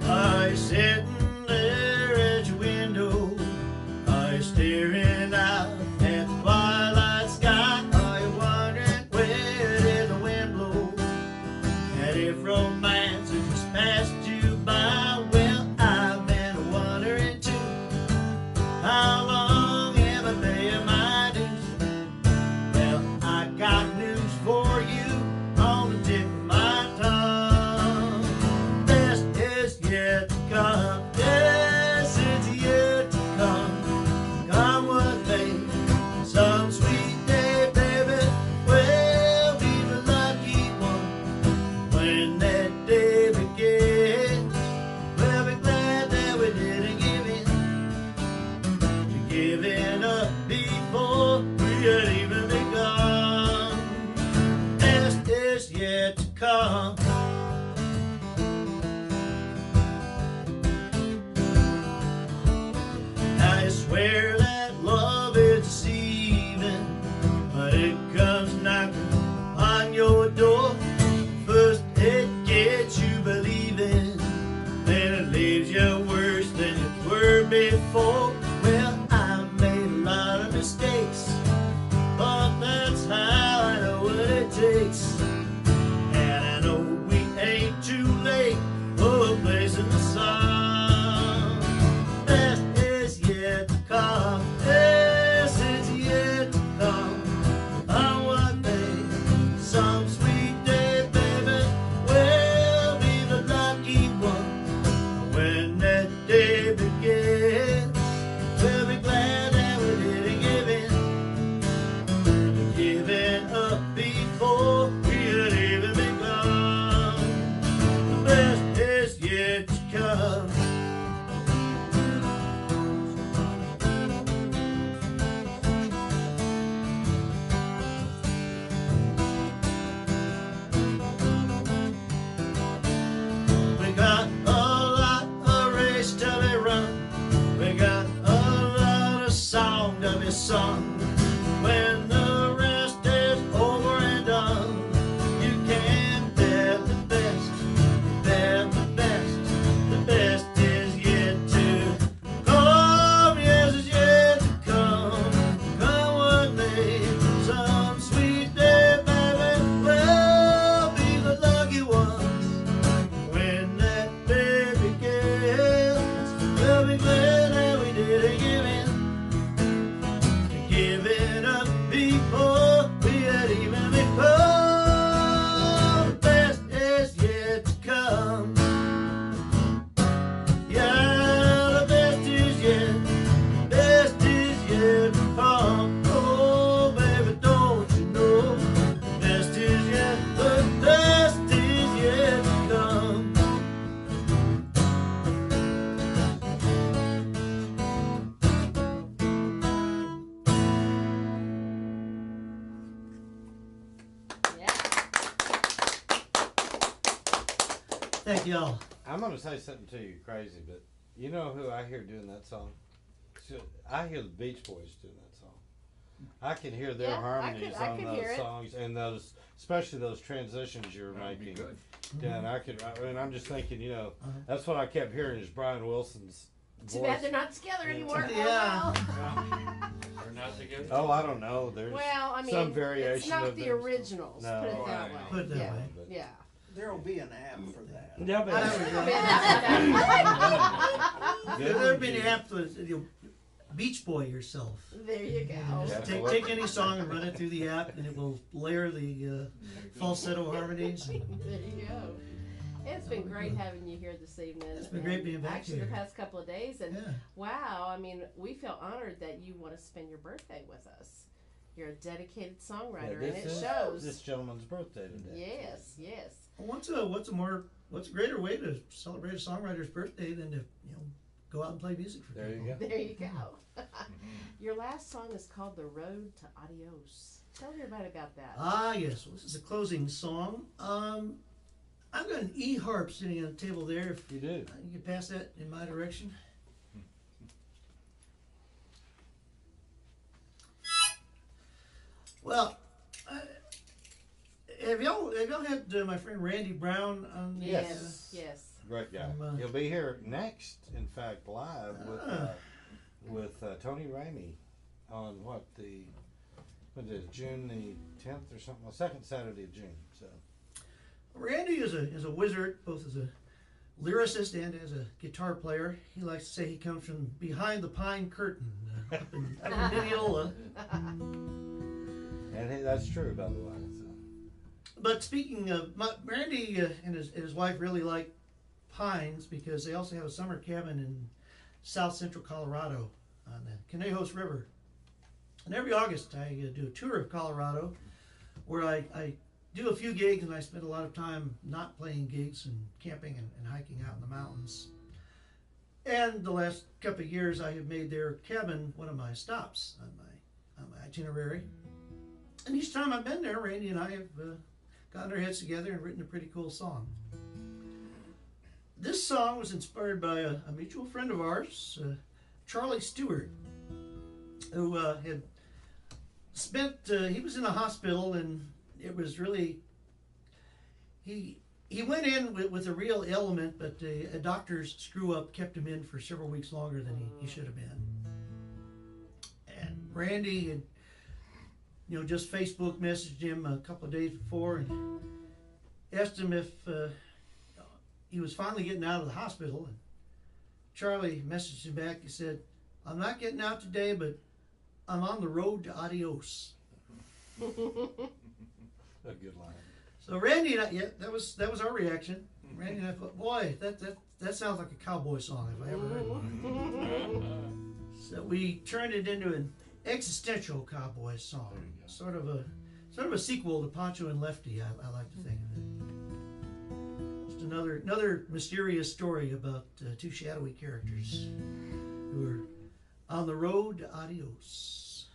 I sitting there at your window, I staring out at the twilight sky. Are you wondering where did the wind blow? And if romance has just passed you by, well, I've been wondering too. How long am I paying my dues? Well, I got news for you on the tip of my tongue. Best is yet to come. Yes, it's yet to come. Come what may, some sweet day, baby, we'll be the lucky one. When that day begins, we'll be glad that we didn't give in to giving up before we had even begun. Best is yet to come. I swear that love is deceiving, but it comes knocking on your door. First it gets you believing, then it leaves you worse than you were before. Well, I made a lot of mistakes, but that's how I know what it takes. And I know we sung. When the rest is over and done, you can bet the best, bet the best. The best is yet to come, yes, it's yet to come. Come what may, some sweet day, baby, we'll be the lucky ones. When that baby gets, we'll be glad that we didn't give in. Give it up before we had even begun. The best is yet to come. Yeah, the best is yet to come. Oh, baby, don't you know? The best is yet to come. Yeah. Thank y'all. I'm gonna say something to you crazy, but you know who I hear doing that song? I hear the Beach Boys doing that song. I can hear their Yeah, harmonies I on could hear those it. songs and those, especially those transitions you're That'd be making. good. Yeah, and I'm just thinking, that's what I kept hearing is Brian Wilson's Too voice. bad they're not together anymore. Yeah. Oh, well. They're not together. Oh, I don't know. There's Well, I mean, some variation it's not of the them. originals. No. Put it that Right. way. Put it that yeah. way. But- Yeah. There'll be an app for that. Yeah, but There'd be an app for Beach Boy yourself. There you go. Yeah. Take any song and run it through the app, and it will layer the falsetto harmonies. There you go. It's been great having you here this evening. It's been great being back actually here. the past couple of days, and Yeah. wow, I mean, we feel honored that you want to spend your birthday with us. You're a dedicated songwriter, and it shows. This gentleman's birthday today. Yes, yes. What's a greater way to celebrate a songwriter's birthday than to go out and play music for There you people? go. There you go. Your last song is called "The Road to Adios." Tell everybody about that. Ah, yes. Well, this is a closing song. I've got an E harp sitting on the table there. If You do. you can pass that in my direction. Well, have y'all had my friend Randy Brown on? the, Yes, yes. Great guy. I'm, He'll be here next, in fact, live with Tony Ramey on what is it, June the 10th or something? Well, second Saturday of June. So Randy is a wizard, both as a lyricist and as a guitar player. He likes to say he comes from behind the pine curtain up in Mineola. and that's true, by the way. So. But speaking of Randy and his wife really like pines because they also have a summer cabin in south central Colorado on the Conejos River. And every August I do a tour of Colorado where I do a few gigs, and I spend a lot of time not playing gigs and camping and hiking out in the mountains. And the last couple of years I have made their cabin one of my stops on my itinerary. And each time I've been there, Randy and I have gotten our heads together and written a pretty cool song. This song was inspired by a mutual friend of ours, Charlie Stewart, who had spent, he was in a hospital, and it was really, he went in with a real ailment, but a doctor's screw up kept him in for several weeks longer than he should have been. And Randy had, just Facebook messaged him a couple of days before and asked him if he was finally getting out of the hospital. And Charlie messaged him back. He said, "I'm not getting out today, but I'm on the road to adios." A good line. So Randy and I, that was our reaction. Randy and I thought, boy, that sounds like a cowboy song if I ever heard one. So we turned it into an existential cowboy song, sort of a sequel to Pancho and Lefty. I like to think of it. Just another mysterious story about two shadowy characters who are on the road to adios.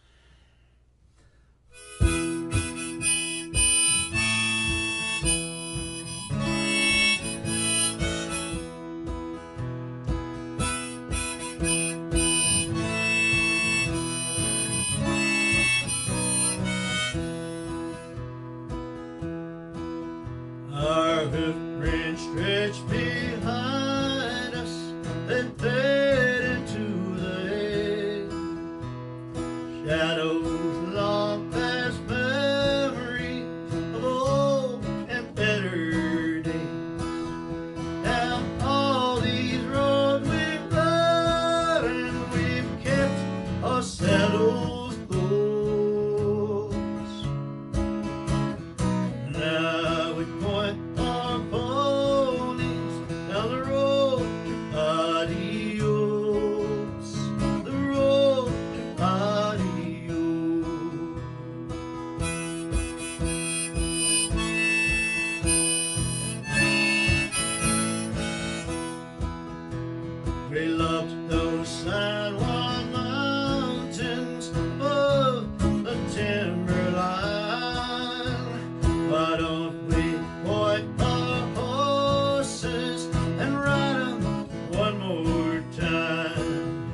Rain stretched behind us, they fade into the haze. Shadows long past memories of old and better days. Down all these roads we've driven, we've kept our saddles close. Now we point our ponies down the road to adios, the road to adios. We loved those San Juan mountains above the timberline. Why don't we point our horses and ride 'em one more time?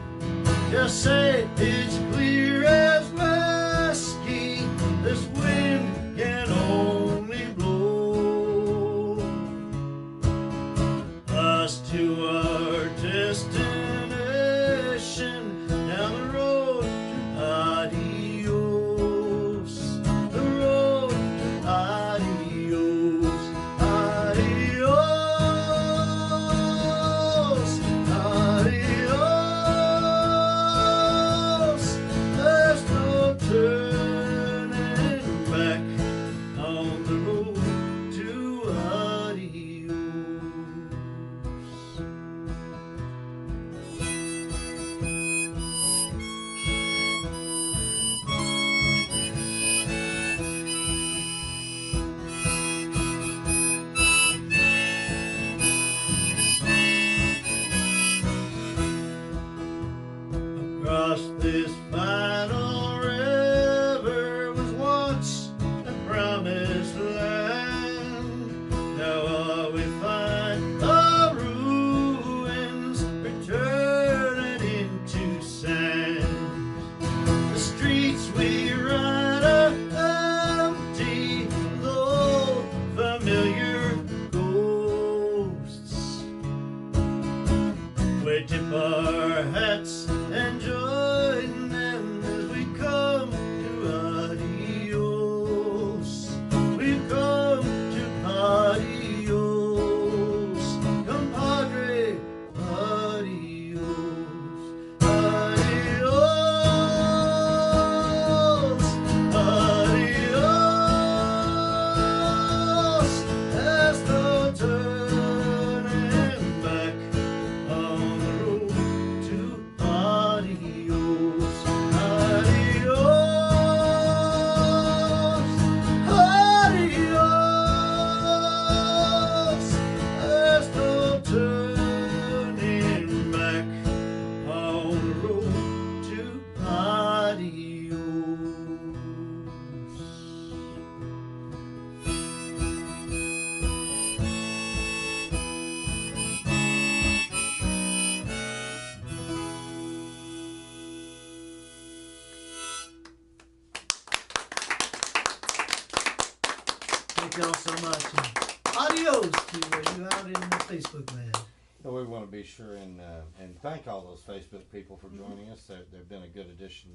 Just say it's clear as whiskey, this wind can only blow us to our destination, down the road to adios, the road to adios, adios, adios. There's no turning back on the road to adios. Across this final river was once the promised land. Now all we find are ruins returning into sand. The streets we ride are empty, with old familiar ghosts. We tip our hats and join them as we come to adios. We've come to adios, compadre, adios, adios, adios. There's no turning back on the road to adios, adios, adios. There's no turning back on the road to adios. Thank y'all so much. And adios to you out in the Facebook land. And we want to be sure and thank all those Facebook people for joining us. They've been a good addition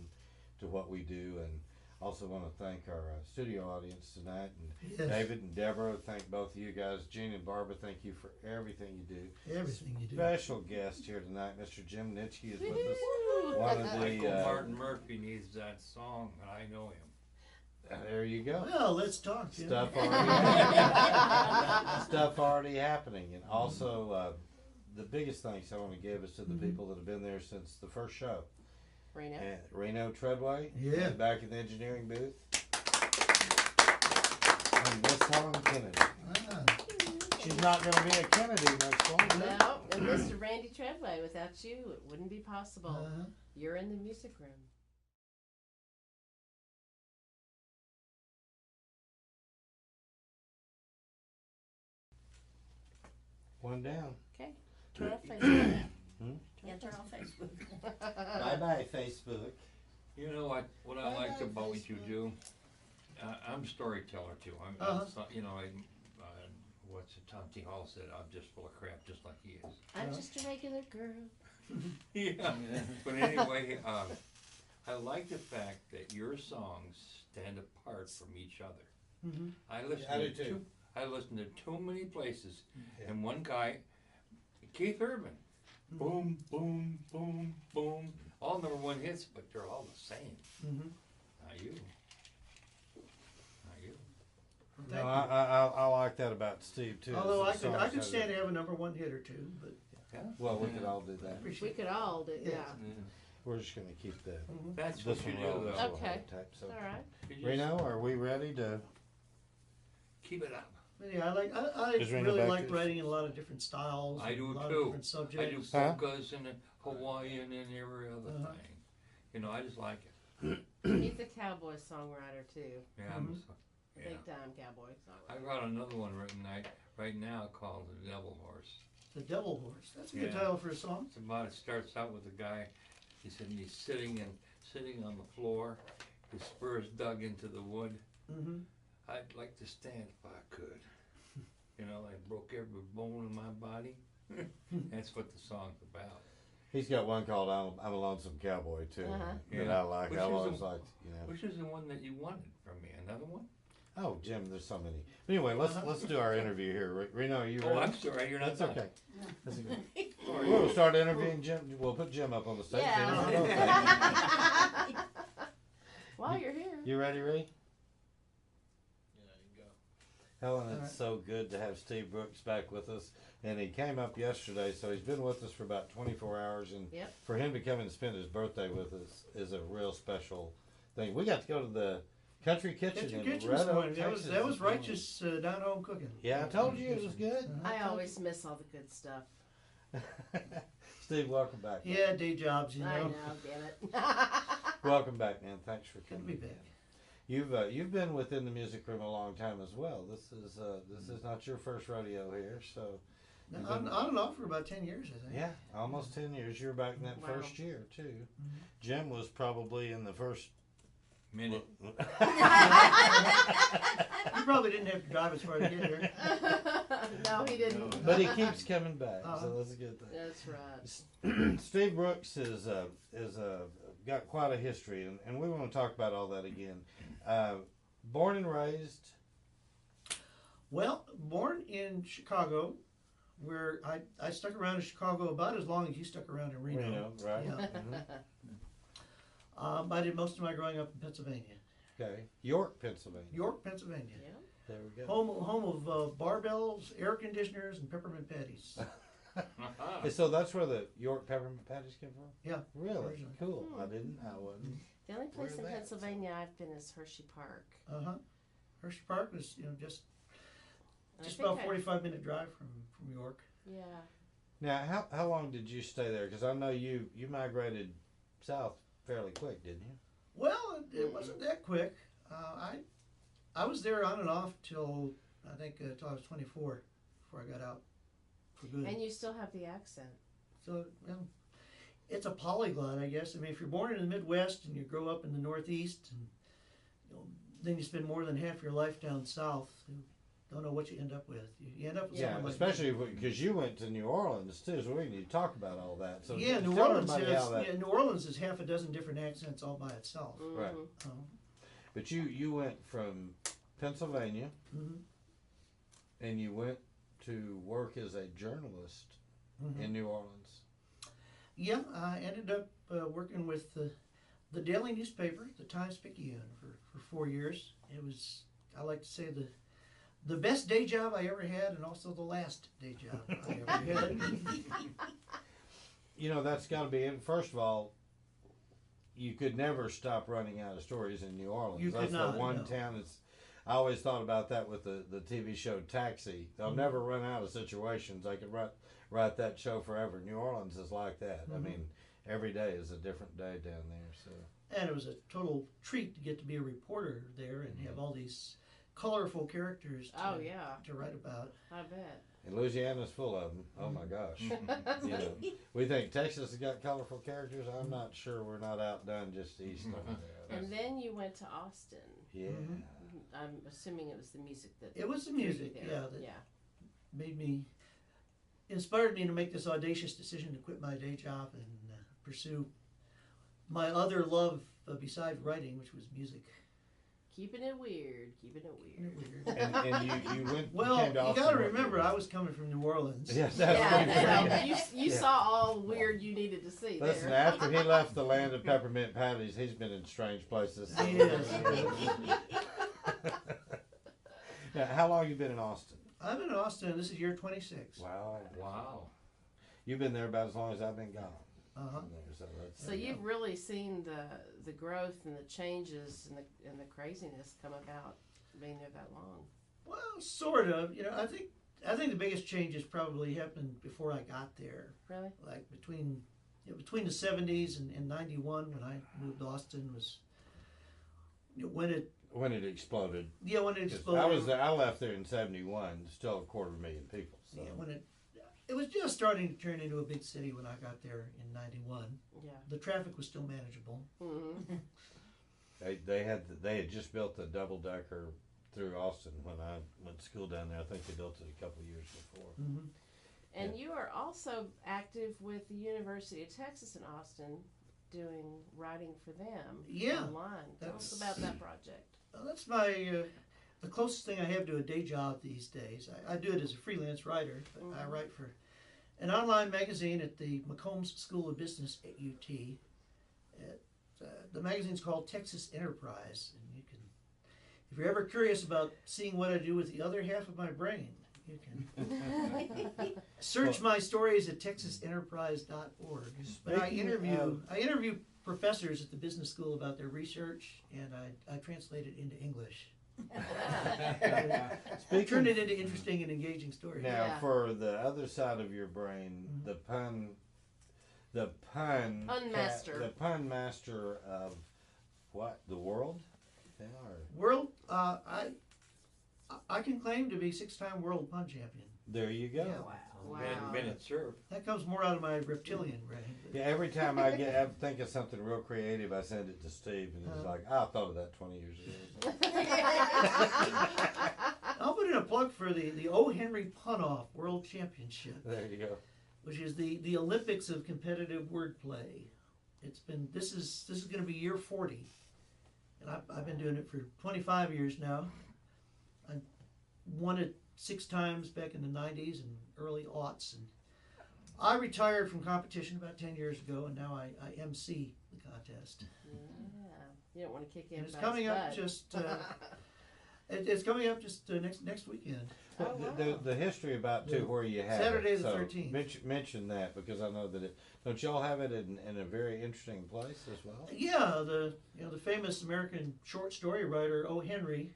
to what we do, and also want to thank our studio audience tonight. And Yes. David and Deborah, thank both of you guys. Gene and Barbara, thank you for everything you do. Everything you do. Special guest here tonight, Mr. Jim Nitschke is with us. Woo-hoo. One of Michael the Martin Murphy needs that song, and I know him. there you go. Well, let's talk, Jim. Stuff already happening, and also the biggest thanks I want to give is to the people that have been there since the first show. Reno. And Reno Treadway, Yeah. back in the engineering booth, and Miss Helen Kennedy. Ah, She's not going to be a Kennedy much longer. No, and Mr. Randy Treadway, without you, it wouldn't be possible. uh-huh. You're in the music room. One down. Okay. Turn off Facebook. Yeah, turn off Facebook. Bye bye, Facebook. You know what I like about what you do? I'm a storyteller too. I'm, Uh-huh. you know, what's it, Tom T. Hall said, I'm just full of crap, just like he is. I'm just a regular girl. Yeah. But anyway, I like the fact that your songs stand apart from each other. Mhm. I listen I do to too. I listen to too many places, Yeah. and one guy, Keith Urban, boom, boom, boom, boom, all #1 hits, but they're all the same. Mhm. Not you. Not you. No, Thank I like that about Steve too. Although I is the could songs have stand to that- have a #1 hit or two, but Well, we could all do I that. We appreciate could all do, yeah. We're just gonna keep the Mhm. That's this what you one do, rolling. though. so we'll Okay. have type, so. All right. You just Reno, are we ready to? keep it up. But yeah, I Is Reno really back like to- writing in a lot of different styles. I and do a lot too. Of different I do subjects. Huh? polkas and Hawaiian and every other Uh-huh. thing. You know, I just like it. He's a cowboy songwriter too. Yeah, Mhm. yeah. Big time cowboy I songwriter. got another one written right now called The Devil Horse. The Devil Horse. That's a good Yeah. title for a song. It's about, it starts out with a guy, he said he's sitting on the floor, his spurs dug into the wood. Mm-hmm. I'd like to stand if I could. You know, I broke every bone in my body. That's what the song's about. He's got one called "I'm a Lonesome Cowboy" too Uh-huh. that Yeah. I like. Which I is always a- liked, you know. Which is the one that you wanted from me? Another one? Oh, Jim, there's so many. But anyway, let's do our interview here. Reno, are you Oh, ready? I'm sorry, you're not That's done. okay. That's okay. We'll start interviewing Jim. We'll put Jim up on the stage. Yeah. Okay. While you're here. You ready, Ree? Yeah, you can go. Helen, All it's right. so good to have Steve Brooks back with us. And he came up yesterday, so he's been with us for about 24 hours. And Yep. for him to come and spend his birthday with us is a real special thing. We got to go to the Country Kitchen Kitchen in Kitchen Red this Oak, morning. Texas. That was this morning. righteous down home cooking. Yeah, I told you it was good. I always miss all the good stuff. Steve, welcome back. Yeah, day jobs, you know. I know, damn it. Welcome back, man. Thanks for Good to be coming. back. You've been within the music room a long time as well. This is not your first rodeo here, so Now, on and off for about 10 years, I think. yeah, almost 10 years. You were back in that Wow. first year too. Jim was probably in the first. Minute. You probably didn't have to drive as far to get here. No, he didn't. But he keeps coming back, so that's a good thing. That's right. Steve Brooks is got quite a history, and we want to talk about all that again. Born and raised. Well, born in Chicago, where I stuck around in Chicago about as long as you stuck around in Reno. Reno, right? Yeah. Mhm. I did most of my growing up in Pennsylvania. Okay, York, Pennsylvania. York, Pennsylvania. Yeah. There we go. Home of barbells, air conditioners, and peppermint patties. And so that's where the York peppermint patties came from? Yeah, Really? originally. Cool. Hmm. I wasn't. The only place in Where's that? Pennsylvania I've been is Hershey Park. Uh-huh. Hershey Park was, just I just think about I- 45-minute drive from York. Yeah. Now, how long did you stay there? Because I know you migrated south fairly quick, didn't you? Well, it wasn't that quick. I was there on and off till I think till I was 24 before I got out for good. And you still have the accent. So, it's a polyglot, I guess. I mean, if you're born in the Midwest and you grow up in the Northeast, and then you spend more than half your life down south, you don't know what you end up with. You end up with Yeah, something like especially because you went to New Orleans too, so we need to talk about all that. So yeah, New tell Orleans everybody has how that. New Orleans has half a dozen different accents all by itself. Right. Mhm. But you went from Pennsylvania Mm-hmm. and you went to work as a journalist Mm-hmm. in New Orleans. Yeah, I ended up working with the daily newspaper, the Times-Picayune, for 4 years. It was, I like to say, the best day job I ever had, and also the last day job I ever had. That's got to be it. First of all, you could never stop running out of stories in New Orleans. You could That's not, the one no. town that's. I always thought about that with the TV show Taxi. They'll Mhm. never run out of situations. They could write that show forever. New Orleans is like that. I Mhm. mean, every day is a different day down there. So. And it was a total treat to get to be a reporter there and have all these colorful characters Oh, yeah. to write about. I bet. And Louisiana's full of them. Oh my gosh. We think Texas has got colorful characters. I'm not sure we're not outdone just east of there. And then you went to Austin. Yeah. Mhm. I'm assuming it was the music that It was the drew you music, there. yeah, Yeah. inspired me to make this audacious decision to quit my day job and pursue my other love besides writing, which was music. Keeping it weird. Keeping it weird. And you went. Well, came to you Austin got to what remember, year? I was coming from New Orleans. Yes, that's Yeah, pretty well, funny. you saw all weird you needed to see Listen, there. after he left the land of peppermint patties, he's been in strange places. Yes. Now, how long you been in Austin? I've been in Austin. This is year 26. Wow. Wow. You've been there about as long as I've been gone. Uh-huh. So you've really seen the growth and the changes and the craziness come about being there that long. Well, sort of. You know, I think the biggest changes probably happened before I got there. Really? Like between the 70s and 91 when I moved to Austin was when it exploded. Yeah, when it 'Cause exploded. I left there in 71, still a 250,000 people. So. Yeah, when it was just starting to turn into a big city when I got there in 91. Yeah. The traffic was still manageable. Mm-hmm. They had just built the double decker through Austin when I went to school down there. I think they built it a couple of years before. Mm-hmm. And you are also active with the University of Texas in Austin, doing writing for them online. Tell us about that project. Well, that's my the closest thing I have to a day job these days. I do it as a freelance writer, but I write for an online magazine at the McCombs School of Business at UT. The magazine's called Texas Enterprise, and you can, if you're ever curious about seeing what I do with the other half of my brain, you can search my stories at texasenterprise.org. But I interview professors at the business school about their research, and I translate it into English. Turn it into interesting and engaging stories. Now, for the other side of your brain, the pun master of what? The world? Yeah, World, I can claim to be 6-time world pun champion. There you go. Yeah. Wow. Minute served. That comes more out of my reptilian brain. Yeah, every time I think of something real creative, I send it to Steve, and he's like, "I thought of that 20 years ago." I'll put in a plug for the O. Henry Pun-Off World Championship. There you go. Which is the Olympics of competitive wordplay. This is going to be year 40, and I've been doing it for 25 years now. I won it 6 times back in the 90s and early aughts, and I retired from competition about 10 years ago, and now I MC the contest. Yeah, you don't want to kick in. And it's coming up just it's coming up just next weekend. Oh, wow. The history about too where you have Saturday it. the So 13th. mention that, because I know that don't y'all have it in a very interesting place as well? Yeah, the famous American short story writer O. Henry.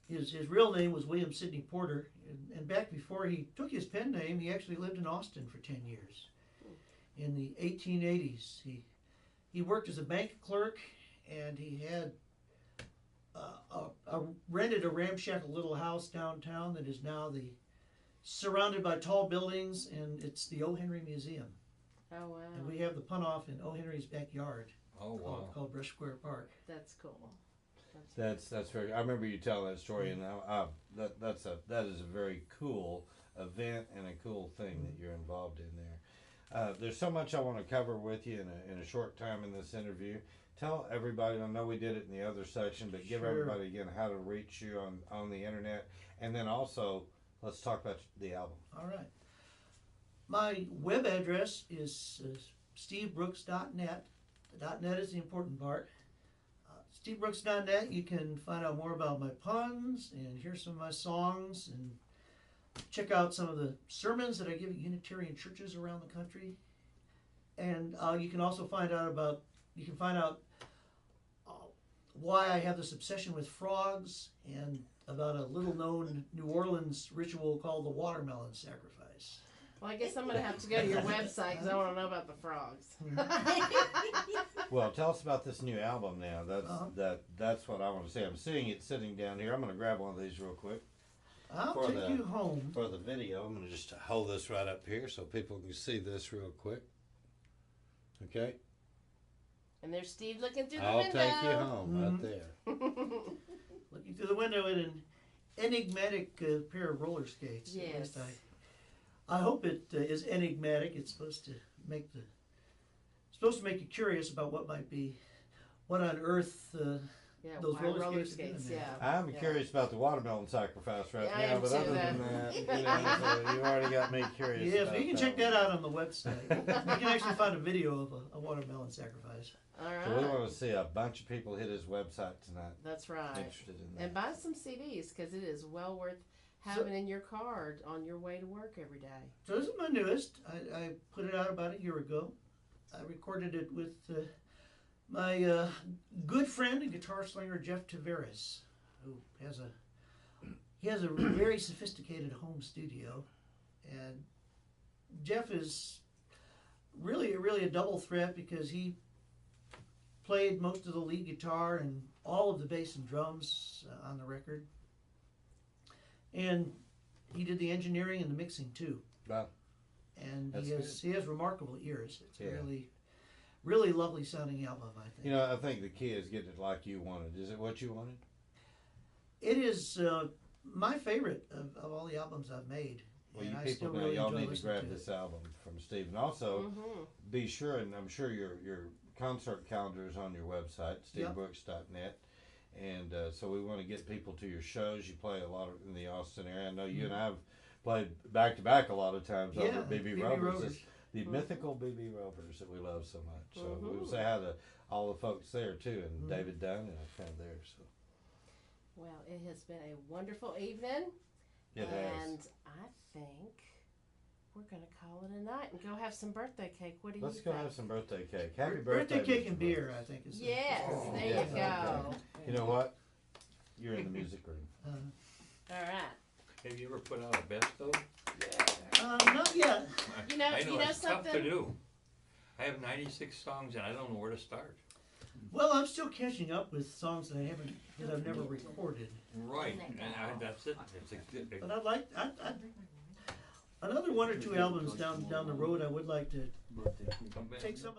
His real name was William Sidney Porter, and back before he took his pen name, he actually lived in Austin for 10 years. In the 1880s, he worked as a bank clerk, and he had rented a ramshackle little house downtown that is now surrounded by tall buildings, and it's the O. Henry Museum. Oh, wow. And we have the pun-off in O. Henry's backyard. Oh, wow. Called Brush Square Park. That's cool. That's very. I remember you telling that story, and that is a very cool event and a cool thing that you're involved in there. There's so much I want to cover with you in a short time in this interview. Tell everybody. I know we did it in the other section, but give everybody again how to reach you on the internet, and then also let's talk about the album. All right. My web address is stevebrooks.net. The .net is the important part. stevebrooks.net, you can find out more about my puns and hear some of my songs and check out some of the sermons that I give at Unitarian churches around the country. And you can also find out why I have this obsession with frogs and about a little known New Orleans ritual called the watermelon sacrifice. Well, I guess I'm going to have to go to your website because I want to know about the frogs. Well, tell us about this new album now. That's what I want to say. I'm seeing it sitting down here. I'm going to grab one of these real quick. I'll take you home. For the video, I'm going to just hold this right up here so people can see this real quick. Okay? And there's Steve looking through the I'll window. take you home right there. Looking through the window at an enigmatic pair of roller skates. At Yes. least I hope it is enigmatic. It's supposed to make you curious about what on earth Yeah, those why roller skates are doing yeah. I'm Yeah. curious about the watermelon sacrifice right Yeah, I now, am but too, other than that, so you already got me curious. Yes, about you can check one. that out on the website. You can actually find a video of a watermelon sacrifice. All right. So we want to see a bunch of people hit his website tonight. That's right. Interested in that. And buy some CDs because it is well worth having in your car on your way to work every day. So this is my newest. I put it out about a year ago. I recorded it with my good friend and guitar slinger Jeff Tavares, who has a very sophisticated home studio, and Jeff is really a double threat because he played most of the lead guitar and all of the bass and drums on the record, and he did the engineering and the mixing too. Wow. And That's he has remarkable ears. It's Yeah. a really lovely sounding album, I think. You know, I think the key is getting it like you wanted. Is it what you wanted? It is my favorite of all the albums I've made. Well, and you I people still know really y'all enjoy need to listening grab to this it. album from Steve. And also, Mm-hmm. be sure, and I'm sure your concert calendar is on your website, stevebrooks.net. And so we want to get people to your shows. You play a lot in the Austin area. I know you and I have played back to back a lot of times over at BB Rovers. It's the mythical BB Rovers that we love so much. So we will say hi to all the folks there too, and David Dunn and a friend there. So Well, it has been a wonderful evening. it and has. I think we're going to call it a night and go have some birthday cake. What do Let's you go think? have some birthday cake. Happy Birthday birthday, cake Mr. and beer, Brooks. I think is. Yes, there Yeah. you go. You know what? You're in the music room. All right. Have you ever put out a best of? Not yet. You know it's tough to something? do. I have 96 songs and I don't know where to start. Well, I'm still catching up with songs that I've never recorded. Right, and that's it. It's a, But I'd like another one or two albums down the road. I would like to come back. take some of